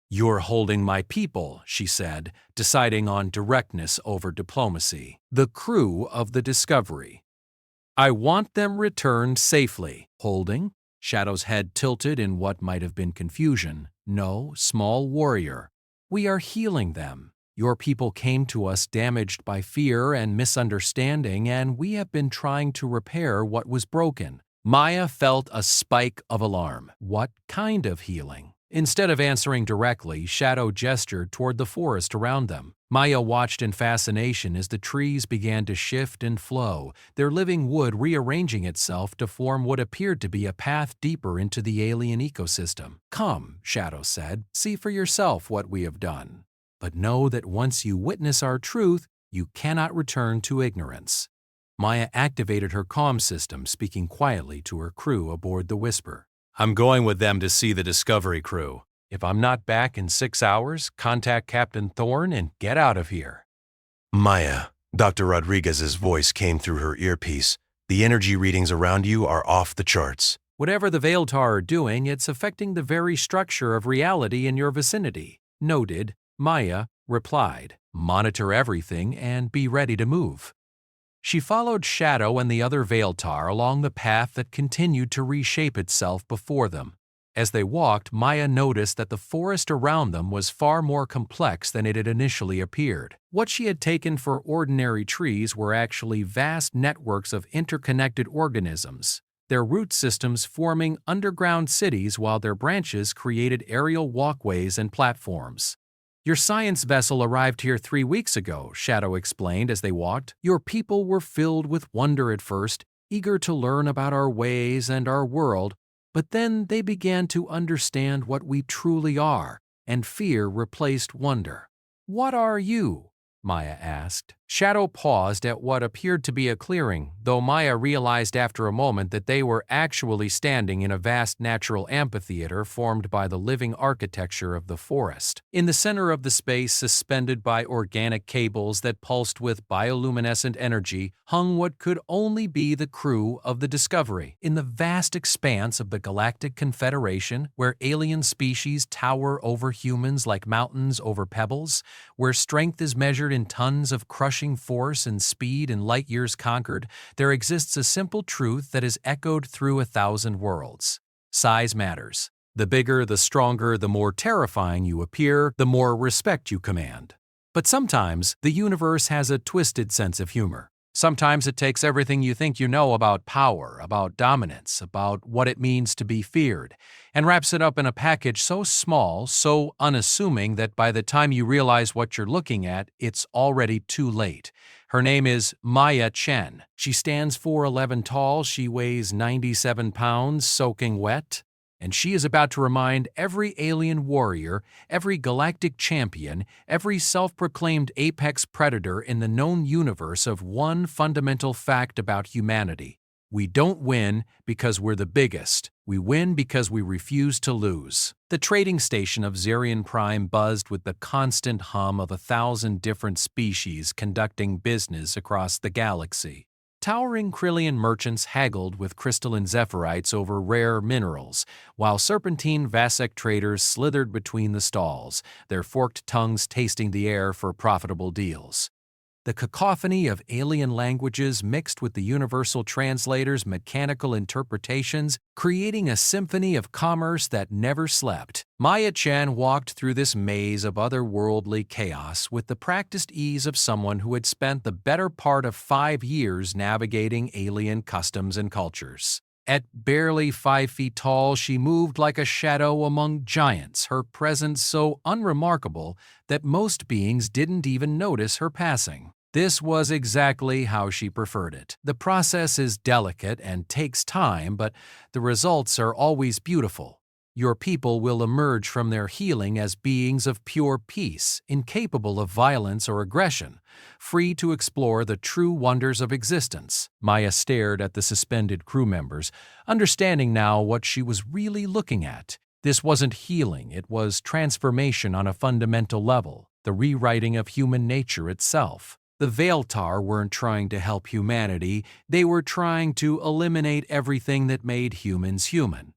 S1: "You're holding my people," she said, deciding on directness over diplomacy. "The crew of the Discovery. I want them returned safely." Holding? Shadow's head tilted in what might have been confusion. "No, small warrior. We are healing them. Your people came to us damaged by fear and misunderstanding, and we have been trying to repair what was broken." Maya felt a spike of alarm. What kind of healing? Instead of answering directly, Shadow gestured toward the forest around them. Maya watched in fascination as the trees began to shift and flow, their living wood rearranging itself to form what appeared to be a path deeper into the alien ecosystem. "Come," Shadow said, "see for yourself what we have done. But know that once you witness our truth, you cannot return to ignorance." Maya activated her comm system, speaking quietly to her crew aboard the Whisper. "I'm going with them to see the Discovery crew. If I'm not back in 6 hours, contact Captain Thorne and get out of here."
S2: "Maya," Dr. Rodriguez's voice came through her earpiece. "The energy readings around you are off the charts."
S1: "Whatever the Veiltar are doing, it's affecting the very structure of reality in your vicinity." "Noted," Maya replied. "Monitor everything and be ready to move." She followed Shadow and the other Veiltar along the path that continued to reshape itself before them. As they walked, Maya noticed that the forest around them was far more complex than it had initially appeared. What she had taken for ordinary trees were actually vast networks of interconnected organisms, their root systems forming underground cities while their branches created aerial walkways and platforms. "Your science vessel arrived here 3 weeks ago," Shadow explained as they walked. "Your people were filled with wonder at first, eager to learn about our ways and our world, but then they began to understand what we truly are, and fear replaced wonder." "What are you?" Maya asked. Shadow paused at what appeared to be a clearing, though Maya realized after a moment that they were actually standing in a vast natural amphitheater formed by the living architecture of the forest. In the center of the space, suspended by organic cables that pulsed with bioluminescent energy, hung what could only be the crew of the Discovery. In the vast expanse of the Galactic Confederation, where alien species tower over humans like mountains over pebbles, where strength is measured in tons of crushing crushing force and speed and light years conquered, there exists a simple truth that is echoed through 1,000 worlds. Size matters. The bigger, the stronger, the more terrifying you appear, the more respect you command. But sometimes, the universe has a twisted sense of humor. Sometimes it takes everything you think you know about power, about dominance, about what it means to be feared, and wraps it up in a package so small, so unassuming that by the time you realize what you're looking at, it's already too late. Her name is Maya Chen. She stands 4'11" tall, she weighs 97 pounds, soaking wet. And she is about to remind every alien warrior, every galactic champion, every self-proclaimed apex predator in the known universe of one fundamental fact about humanity. We don't win because we're the biggest. We win because we refuse to lose. The trading station of Zerion Prime buzzed with the constant hum of 1,000 different species conducting business across the galaxy. Towering Krillian merchants haggled with crystalline zephirites over rare minerals, while serpentine Vasek traders slithered between the stalls, their forked tongues tasting the air for profitable deals. The cacophony of alien languages mixed with the universal translator's mechanical interpretations, creating a symphony of commerce that never slept. Maya Chen walked through this maze of otherworldly chaos with the practiced ease of someone who had spent the better part of 5 years navigating alien customs and cultures. At barely 5 feet tall, she moved like a shadow among giants, her presence so unremarkable that most beings didn't even notice her passing. This was exactly how she preferred it. The process is delicate and takes time, but the results are always beautiful. Your people will emerge from their healing as beings of pure peace, incapable of violence or aggression, free to explore the true wonders of existence. Maya stared at the suspended crew members, understanding now what she was really looking at. This wasn't healing, it was transformation on a fundamental level, the rewriting of human nature itself. The Veiltar weren't trying to help humanity, they were trying to eliminate everything that made humans human.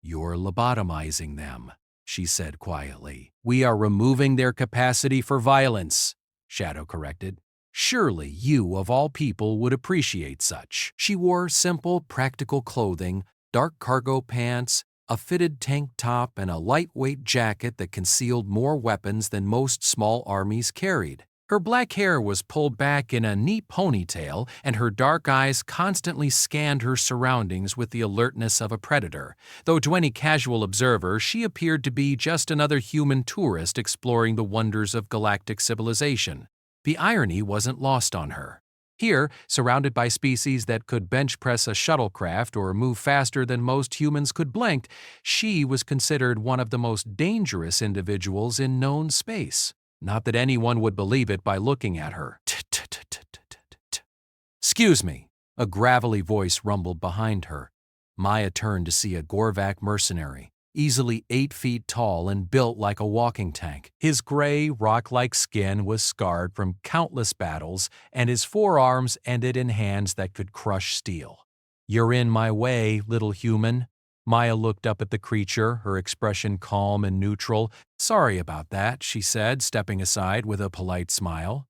S1: "You're lobotomizing them," she said quietly. "We are removing their capacity for violence," Shadow corrected. "Surely you, of all people, would appreciate such." She wore simple, practical clothing, dark cargo pants, a fitted tank top, and a lightweight jacket that concealed more weapons than most small armies carried. Her black hair was pulled back in a neat ponytail, and her dark eyes constantly scanned her surroundings with the alertness of a predator, though to any casual observer she appeared to be just another human tourist exploring the wonders of galactic civilization. The irony wasn't lost on her. Here, surrounded by species that could bench press a shuttlecraft or move faster than most humans could blink, she was considered one of the most dangerous individuals in known space. Not that anyone would believe it by looking at her. "Excuse me," a gravelly voice rumbled behind her. Maya turned to see a Gorvak mercenary, easily 8 feet tall and built like a walking tank. His gray, rock-like skin was scarred from countless battles, and his forearms ended in hands that could crush steel. "You're in my way, little human." Maya looked up at the creature, her expression calm and neutral. "Sorry about that," she said, stepping aside with a polite smile.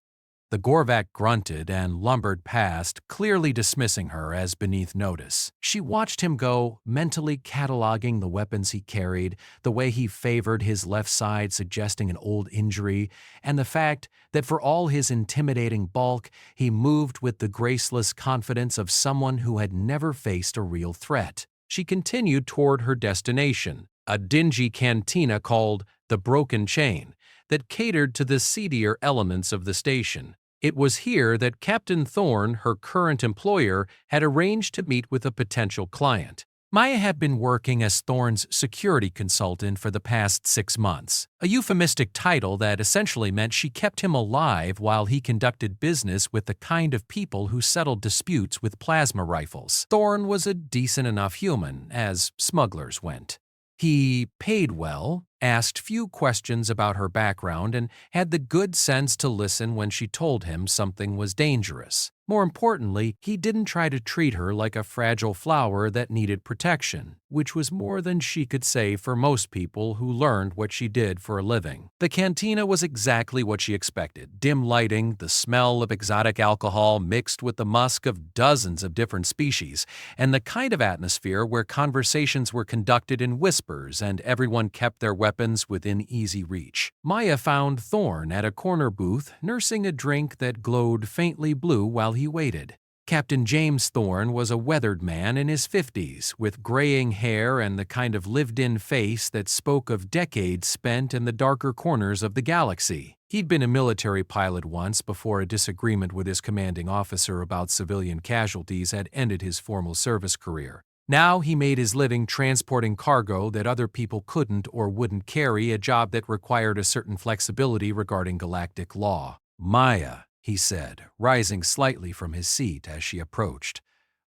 S1: The Gorvak grunted and lumbered past, clearly dismissing her as beneath notice. She watched him go, mentally cataloging the weapons he carried, the way he favored his left side suggesting an old injury, and the fact that for all his intimidating bulk, he moved with the graceless confidence of someone who had never faced a real threat. She continued toward her destination, a dingy cantina called the Broken Chain, that catered to the seedier elements of the station. It was here that Captain Thorne, her current employer, had arranged to meet with a potential client. Maya had been working as Thorne's security consultant for the past 6 months, a euphemistic title that essentially meant she kept him alive while he conducted business with the kind of people who settled disputes with plasma rifles. Thorne was a decent enough human, as smugglers went. He paid well, asked few questions about her background, and had the good sense to listen when she told him something was dangerous. More importantly, he didn't try to treat her like a fragile flower that needed protection, which was more than she could say for most people who learned what she did for a living. The cantina was exactly what she expected: dim lighting, the smell of exotic alcohol mixed with the musk of dozens of different species, and the kind of atmosphere where conversations were conducted in whispers and everyone kept their weapons within easy reach. Maya found Thorn at a corner booth nursing a drink that glowed faintly blue while he waited. Captain James Thorn was a weathered man in his 50s, with graying hair and the kind of lived-in face that spoke of decades spent in the darker corners of the galaxy. He'd been a military pilot once before a disagreement with his commanding officer about civilian casualties had ended his formal service career. Now he made his living transporting cargo that other people couldn't or wouldn't carry, a job that required a certain flexibility regarding galactic law. "Maya," he said, rising slightly from his seat as she approached.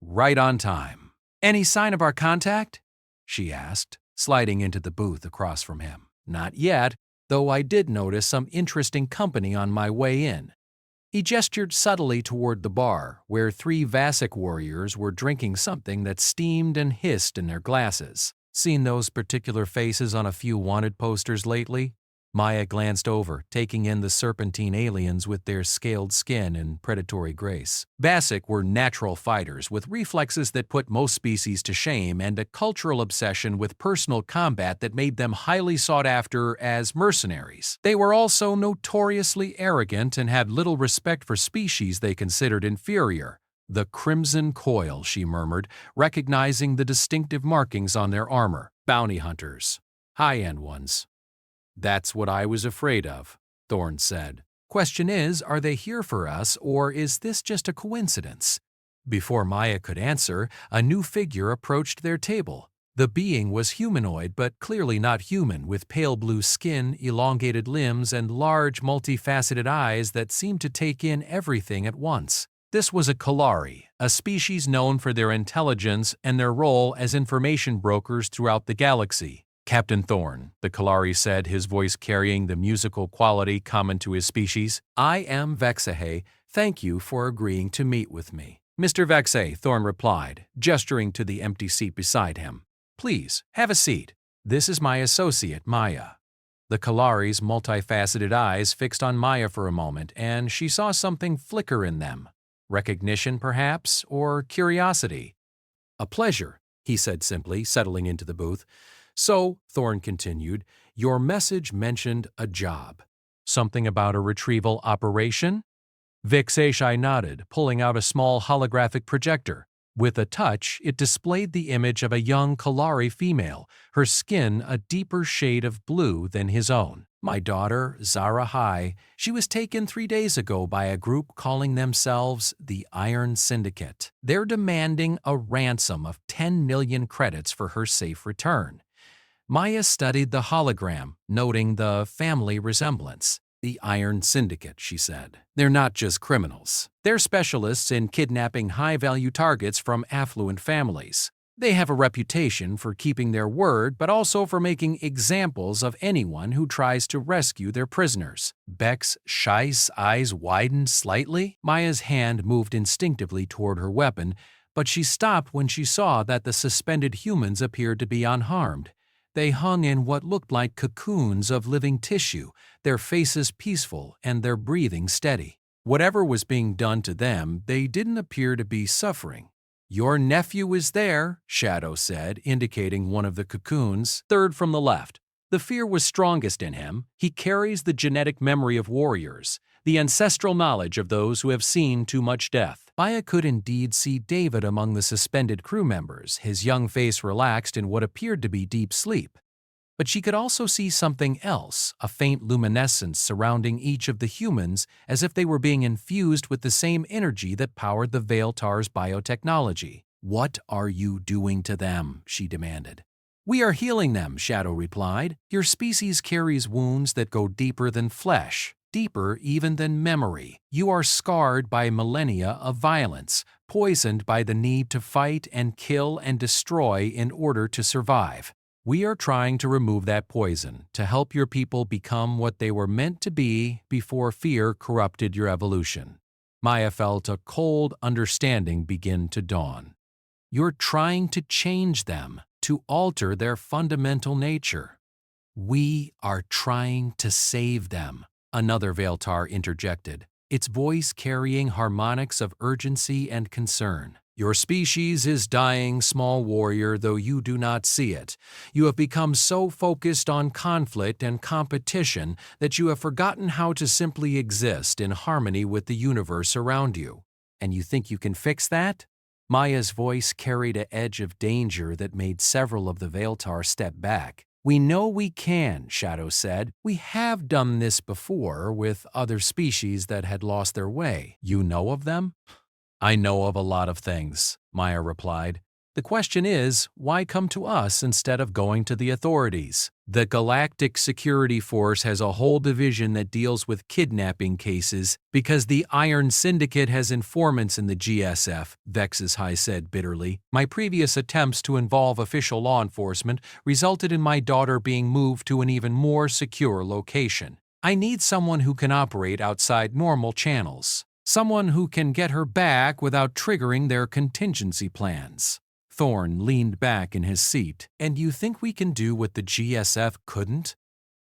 S1: "Right on time." "Any sign of our contact?" she asked, sliding into the booth across from him. "Not yet, though I did notice some interesting company on my way in." He gestured subtly toward the bar, where 3 Vasic warriors were drinking something that steamed and hissed in their glasses. "Seen those particular faces on a few wanted posters lately?" Maya glanced over, taking in the serpentine aliens with their scaled skin and predatory grace. Vasic were natural fighters with reflexes that put most species to shame and a cultural obsession with personal combat that made them highly sought after as mercenaries. They were also notoriously arrogant and had little respect for species they considered inferior. "The Crimson Coil," she murmured, recognizing the distinctive markings on their armor. "Bounty hunters. High-end ones." "That's what I was afraid of," Thorn said. "Question is, are they here for us, or is this just a coincidence?" Before Maya could answer, a new figure approached their table. The being was humanoid, but clearly not human, with pale blue skin, elongated limbs, and large, multifaceted eyes that seemed to take in everything at once. This was a Kalari, a species known for their intelligence and their role as information brokers throughout the galaxy. "Captain Thorn," the Kalari said, his voice carrying the musical quality common to his species. "I am Vexahay. Thank you for agreeing to meet with me." "Mr. Vexay," Thorn replied, gesturing to the empty seat beside him. "Please, have a seat. This is my associate, Maya." The Kalari's multifaceted eyes fixed on Maya for a moment, and she saw something flicker in them. Recognition, perhaps, or curiosity. "A pleasure," he said simply, settling into the booth. "So," Thorn continued, "your message mentioned a job. Something about a retrieval operation?" Vexay nodded, pulling out a small holographic projector. With a touch, it displayed the image of a young Kalari female, her skin a deeper shade of blue than his own. "My daughter, Zara High, she was taken 3 days ago by a group calling themselves the Iron Syndicate. They're demanding a ransom of 10 million credits for her safe return." Maya studied the hologram, noting the family resemblance. "The Iron Syndicate," she said. "They're not just criminals. They're specialists in kidnapping high-value targets from affluent families. They have a reputation for keeping their word, but also for making examples of anyone who tries to rescue their prisoners." Beck's shy's eyes widened slightly. Maya's hand moved instinctively toward her weapon, but she stopped when she saw that the suspended humans appeared to be unharmed. They hung in what looked like cocoons of living tissue, their faces peaceful and their breathing steady. Whatever was being done to them, they didn't appear to be suffering. "Your nephew is there," Shadow said, indicating one of the cocoons, third from the left. "The fear was strongest in him. He carries the genetic memory of warriors, the ancestral knowledge of those who have seen too much death." Maya could indeed see David among the suspended crew members, his young face relaxed in what appeared to be deep sleep. But she could also see something else, a faint luminescence surrounding each of the humans, as if they were being infused with the same energy that powered the Veiltar's biotechnology. "What are you doing to them?" she demanded. "We are healing them," Shadow replied. "Your species carries wounds that go deeper than flesh, deeper even than memory. You are scarred by millennia of violence, poisoned by the need to fight and kill and destroy in order to survive. We are trying to remove that poison to help your people become what they were meant to be before fear corrupted your evolution. Maya felt a cold understanding begin to dawn. You're trying to change them, to alter their fundamental nature. We are trying to save them, another Vailtar interjected, its voice carrying harmonics of urgency and concern. Your species is dying, small warrior, though you do not see it. You have become so focused on conflict and competition that you have forgotten how to simply exist in harmony with the universe around you. And you think you can fix that? Maya's voice carried an edge of danger that made several of the Vailtar step back. We know we can, Shadow said. We have done this before with other species that had lost their way. You know of them? I know of a lot of things, Maya replied. The question is, why come to us instead of going to the authorities? The Galactic Security Force has a whole division that deals with kidnapping cases because the Iron Syndicate has informants in the GSF, Vex's High said bitterly. My previous attempts to involve official law enforcement resulted in my daughter being moved to an even more secure location. I need someone who can operate outside normal channels. Someone who can get her back without triggering their contingency plans. Thorn leaned back in his seat. And you think we can do what the GSF couldn't?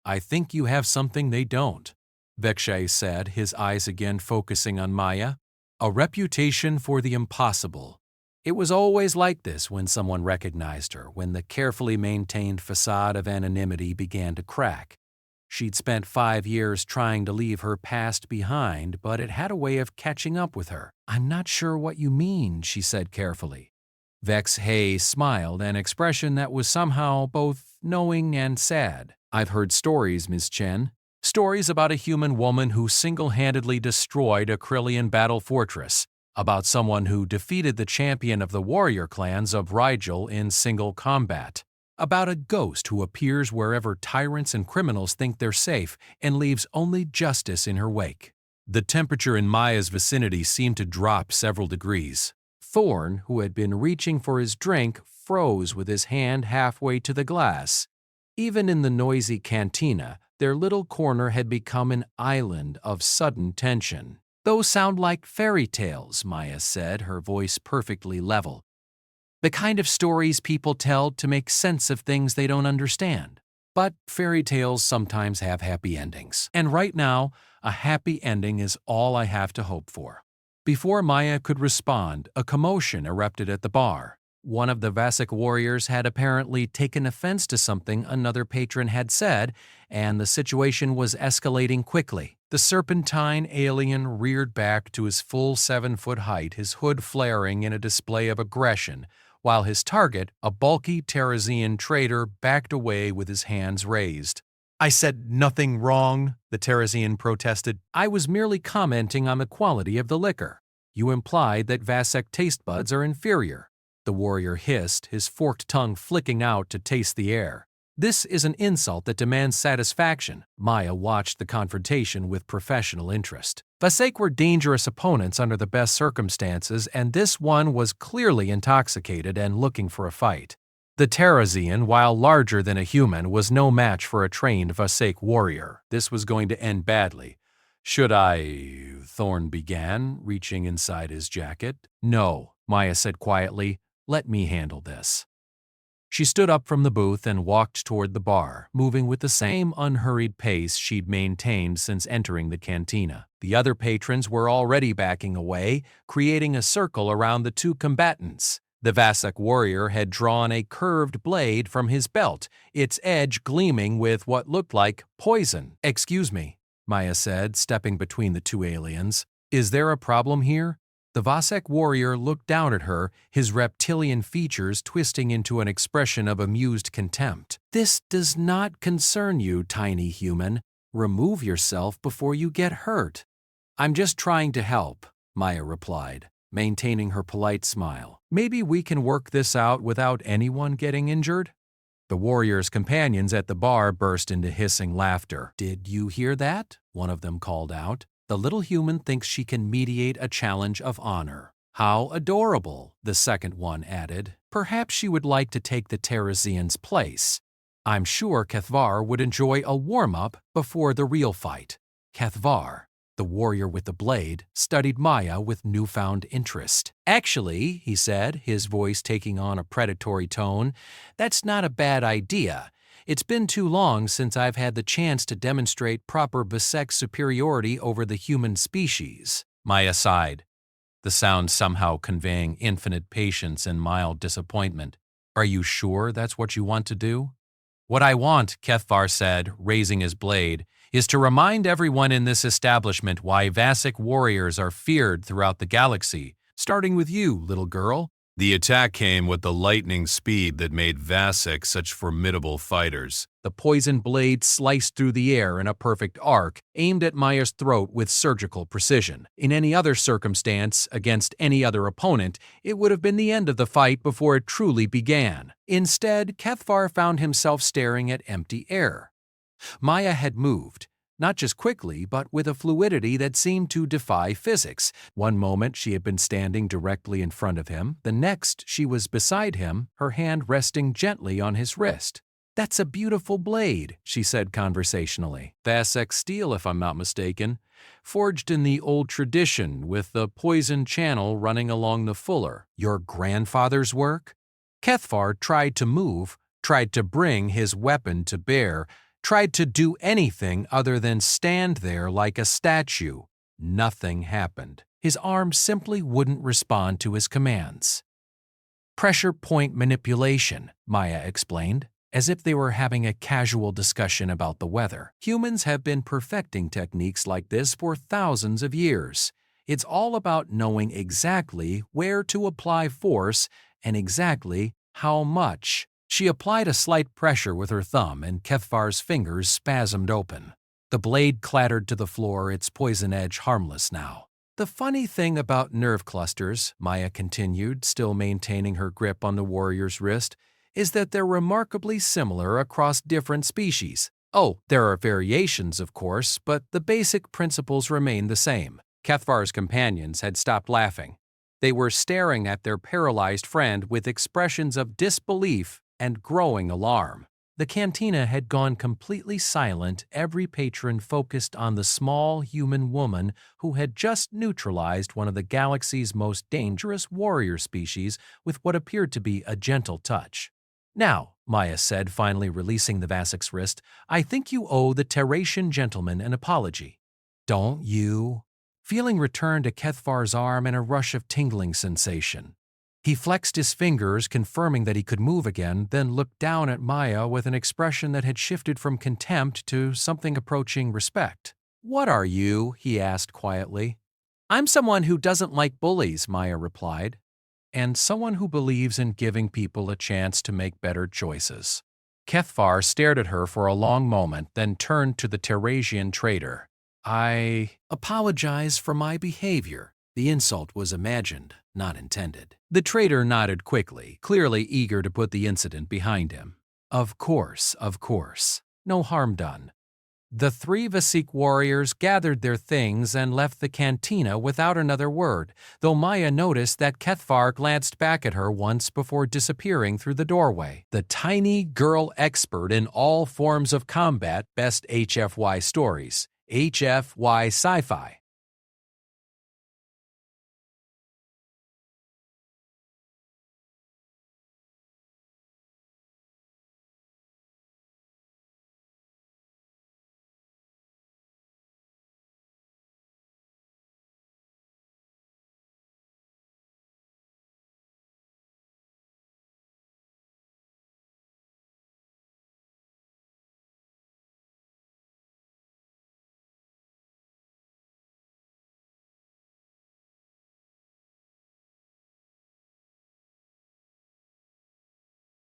S1: I think you have something they don't, Vekshay said, his eyes again focusing on Maya. A reputation for the impossible. It was always like this when someone recognized her, when the carefully maintained facade of anonymity began to crack. She'd spent 5 years trying to leave her past behind, but it had a way of catching up with her. I'm not sure what you mean, she said carefully. Vex Hay smiled, an expression that was somehow both knowing and sad. I've heard stories, Ms. Chen. Stories about a human woman who single-handedly destroyed a Krillian battle fortress. About someone who defeated the champion of the warrior clans of Rigel in single combat. About a ghost who appears wherever tyrants and criminals think they're safe and leaves only justice in her wake. The temperature in Maya's vicinity seemed to drop several degrees. Thorn, who had been reaching for his drink, froze with his hand halfway to the glass. Even in the noisy cantina, their little corner had become an island of sudden tension. Those sound like fairy tales, Maya said, her voice perfectly level. The kind of stories people tell to make sense of things they don't understand. But fairy tales sometimes have happy endings. And right now, a happy ending is all I have to hope for. Before Maya could respond, a commotion erupted at the bar. One of the Vasek warriors had apparently taken offense to something another patron had said, and the situation was escalating quickly. The serpentine alien reared back to his full 7-foot height, his hood flaring in a display of aggression, while his target, a bulky Terrazian trader, backed away with his hands raised. I said nothing wrong, the Terrazian protested. I was merely commenting on the quality of the liquor. You implied that Vasek taste buds are inferior. The warrior hissed, his forked tongue flicking out to taste the air. This is an insult that demands satisfaction. Maya watched the confrontation with professional interest. Vasek were dangerous opponents under the best circumstances, and this one was clearly intoxicated and looking for a fight. The Terrazian, while larger than a human, was no match for a trained Vasek warrior. This was going to end badly. Should I? Thorn began, reaching inside his jacket. No, Maya said quietly. Let me handle this. She stood up from the booth and walked toward the bar, moving with the same unhurried pace she'd maintained since entering the cantina. The other patrons were already backing away, creating a circle around the two combatants. The Vasek warrior had drawn a curved blade from his belt, its edge gleaming with what looked like poison. Excuse me, Maya said, stepping between the two aliens. Is there a problem here? The Vasek warrior looked down at her, his reptilian features twisting into an expression of amused contempt. This does not concern you, tiny human. Remove yourself before you get hurt. I'm just trying to help, Maya replied, maintaining her polite smile. Maybe we can work this out without anyone getting injured? The warrior's companions at the bar burst into hissing laughter. Did you hear that? One of them called out. The little human thinks she can mediate a challenge of honor. How adorable, the second one added. Perhaps she would like to take the Teresian's place. I'm sure Kethvar would enjoy a warm-up before the real fight. Kethvar, the warrior with the blade, studied Maya with newfound interest. Actually, he said, his voice taking on a predatory tone, that's not a bad idea. It's been too long since I've had the chance to demonstrate proper Vasek superiority over the human species. Maya sighed, the sound somehow conveying infinite patience and mild disappointment. Are you sure that's what you want to do? What I want, Kethvar said, raising his blade, is to remind everyone in this establishment why Vasek warriors are feared throughout the galaxy, starting with you, little girl.
S2: The attack came with the lightning speed that made Vasek such formidable fighters.
S1: The poisoned blade sliced through the air in a perfect arc, aimed at Maya's throat with surgical precision. In any other circumstance, against any other opponent, it would have been the end of the fight before it truly began. Instead, Kethvar found himself staring at empty air. Maya had moved, not just quickly, but with a fluidity that seemed to defy physics. One moment she had been standing directly in front of him, the next she was beside him, her hand resting gently on his wrist. "That's a beautiful blade," she said conversationally. "Vasek steel, if I'm not mistaken. Forged in the old tradition, with the poison channel running along the fuller. Your grandfather's work?" Kethvar tried to move, tried to bring his weapon to bear, tried to do anything other than stand there like a statue. Nothing happened. His arm simply wouldn't respond to his commands. "Pressure point manipulation," Maya explained, as if they were having a casual discussion about the weather. "Humans have been perfecting techniques like this for thousands of years. It's all about knowing exactly where to apply force and exactly how much." She applied a slight pressure with her thumb, and Kethvar's fingers spasmed open. The blade clattered to the floor, its poison edge harmless now. "The funny thing about nerve clusters," Maya continued, still maintaining her grip on the warrior's wrist, "is that they're remarkably similar across different species. Oh, there are variations, of course, but the basic principles remain the same." Kethvar's companions had stopped laughing. They were staring at their paralyzed friend with expressions of disbelief and growing alarm. The cantina had gone completely silent, every patron focused on the small human woman who had just neutralized one of the galaxy's most dangerous warrior species with what appeared to be a gentle touch. "Now," Maya said, finally releasing the Vasek's wrist, "I think you owe the Terratian gentleman an apology." "Don't you?" Feeling returned to Kethvar's arm and a rush of tingling sensation. He flexed his fingers, confirming that he could move again, then looked down at Maya with an expression that had shifted from contempt to something approaching respect. "What are you?" he asked quietly. "I'm someone who doesn't like bullies," Maya replied, "and someone who believes in giving people a chance to make better choices." Kethvar stared at her for a long moment, then turned to the Teresian trader. "I apologize for my behavior." The insult was imagined, not intended. The trader nodded quickly, clearly eager to put the incident behind him. Of course. No harm done." The three Vasek warriors gathered their things and left the cantina without another word, though Maya noticed that Kethvar glanced back at her once before disappearing through the doorway. The tiny girl expert in all forms of combat, best HFY Stories. HFY Sci-Fi.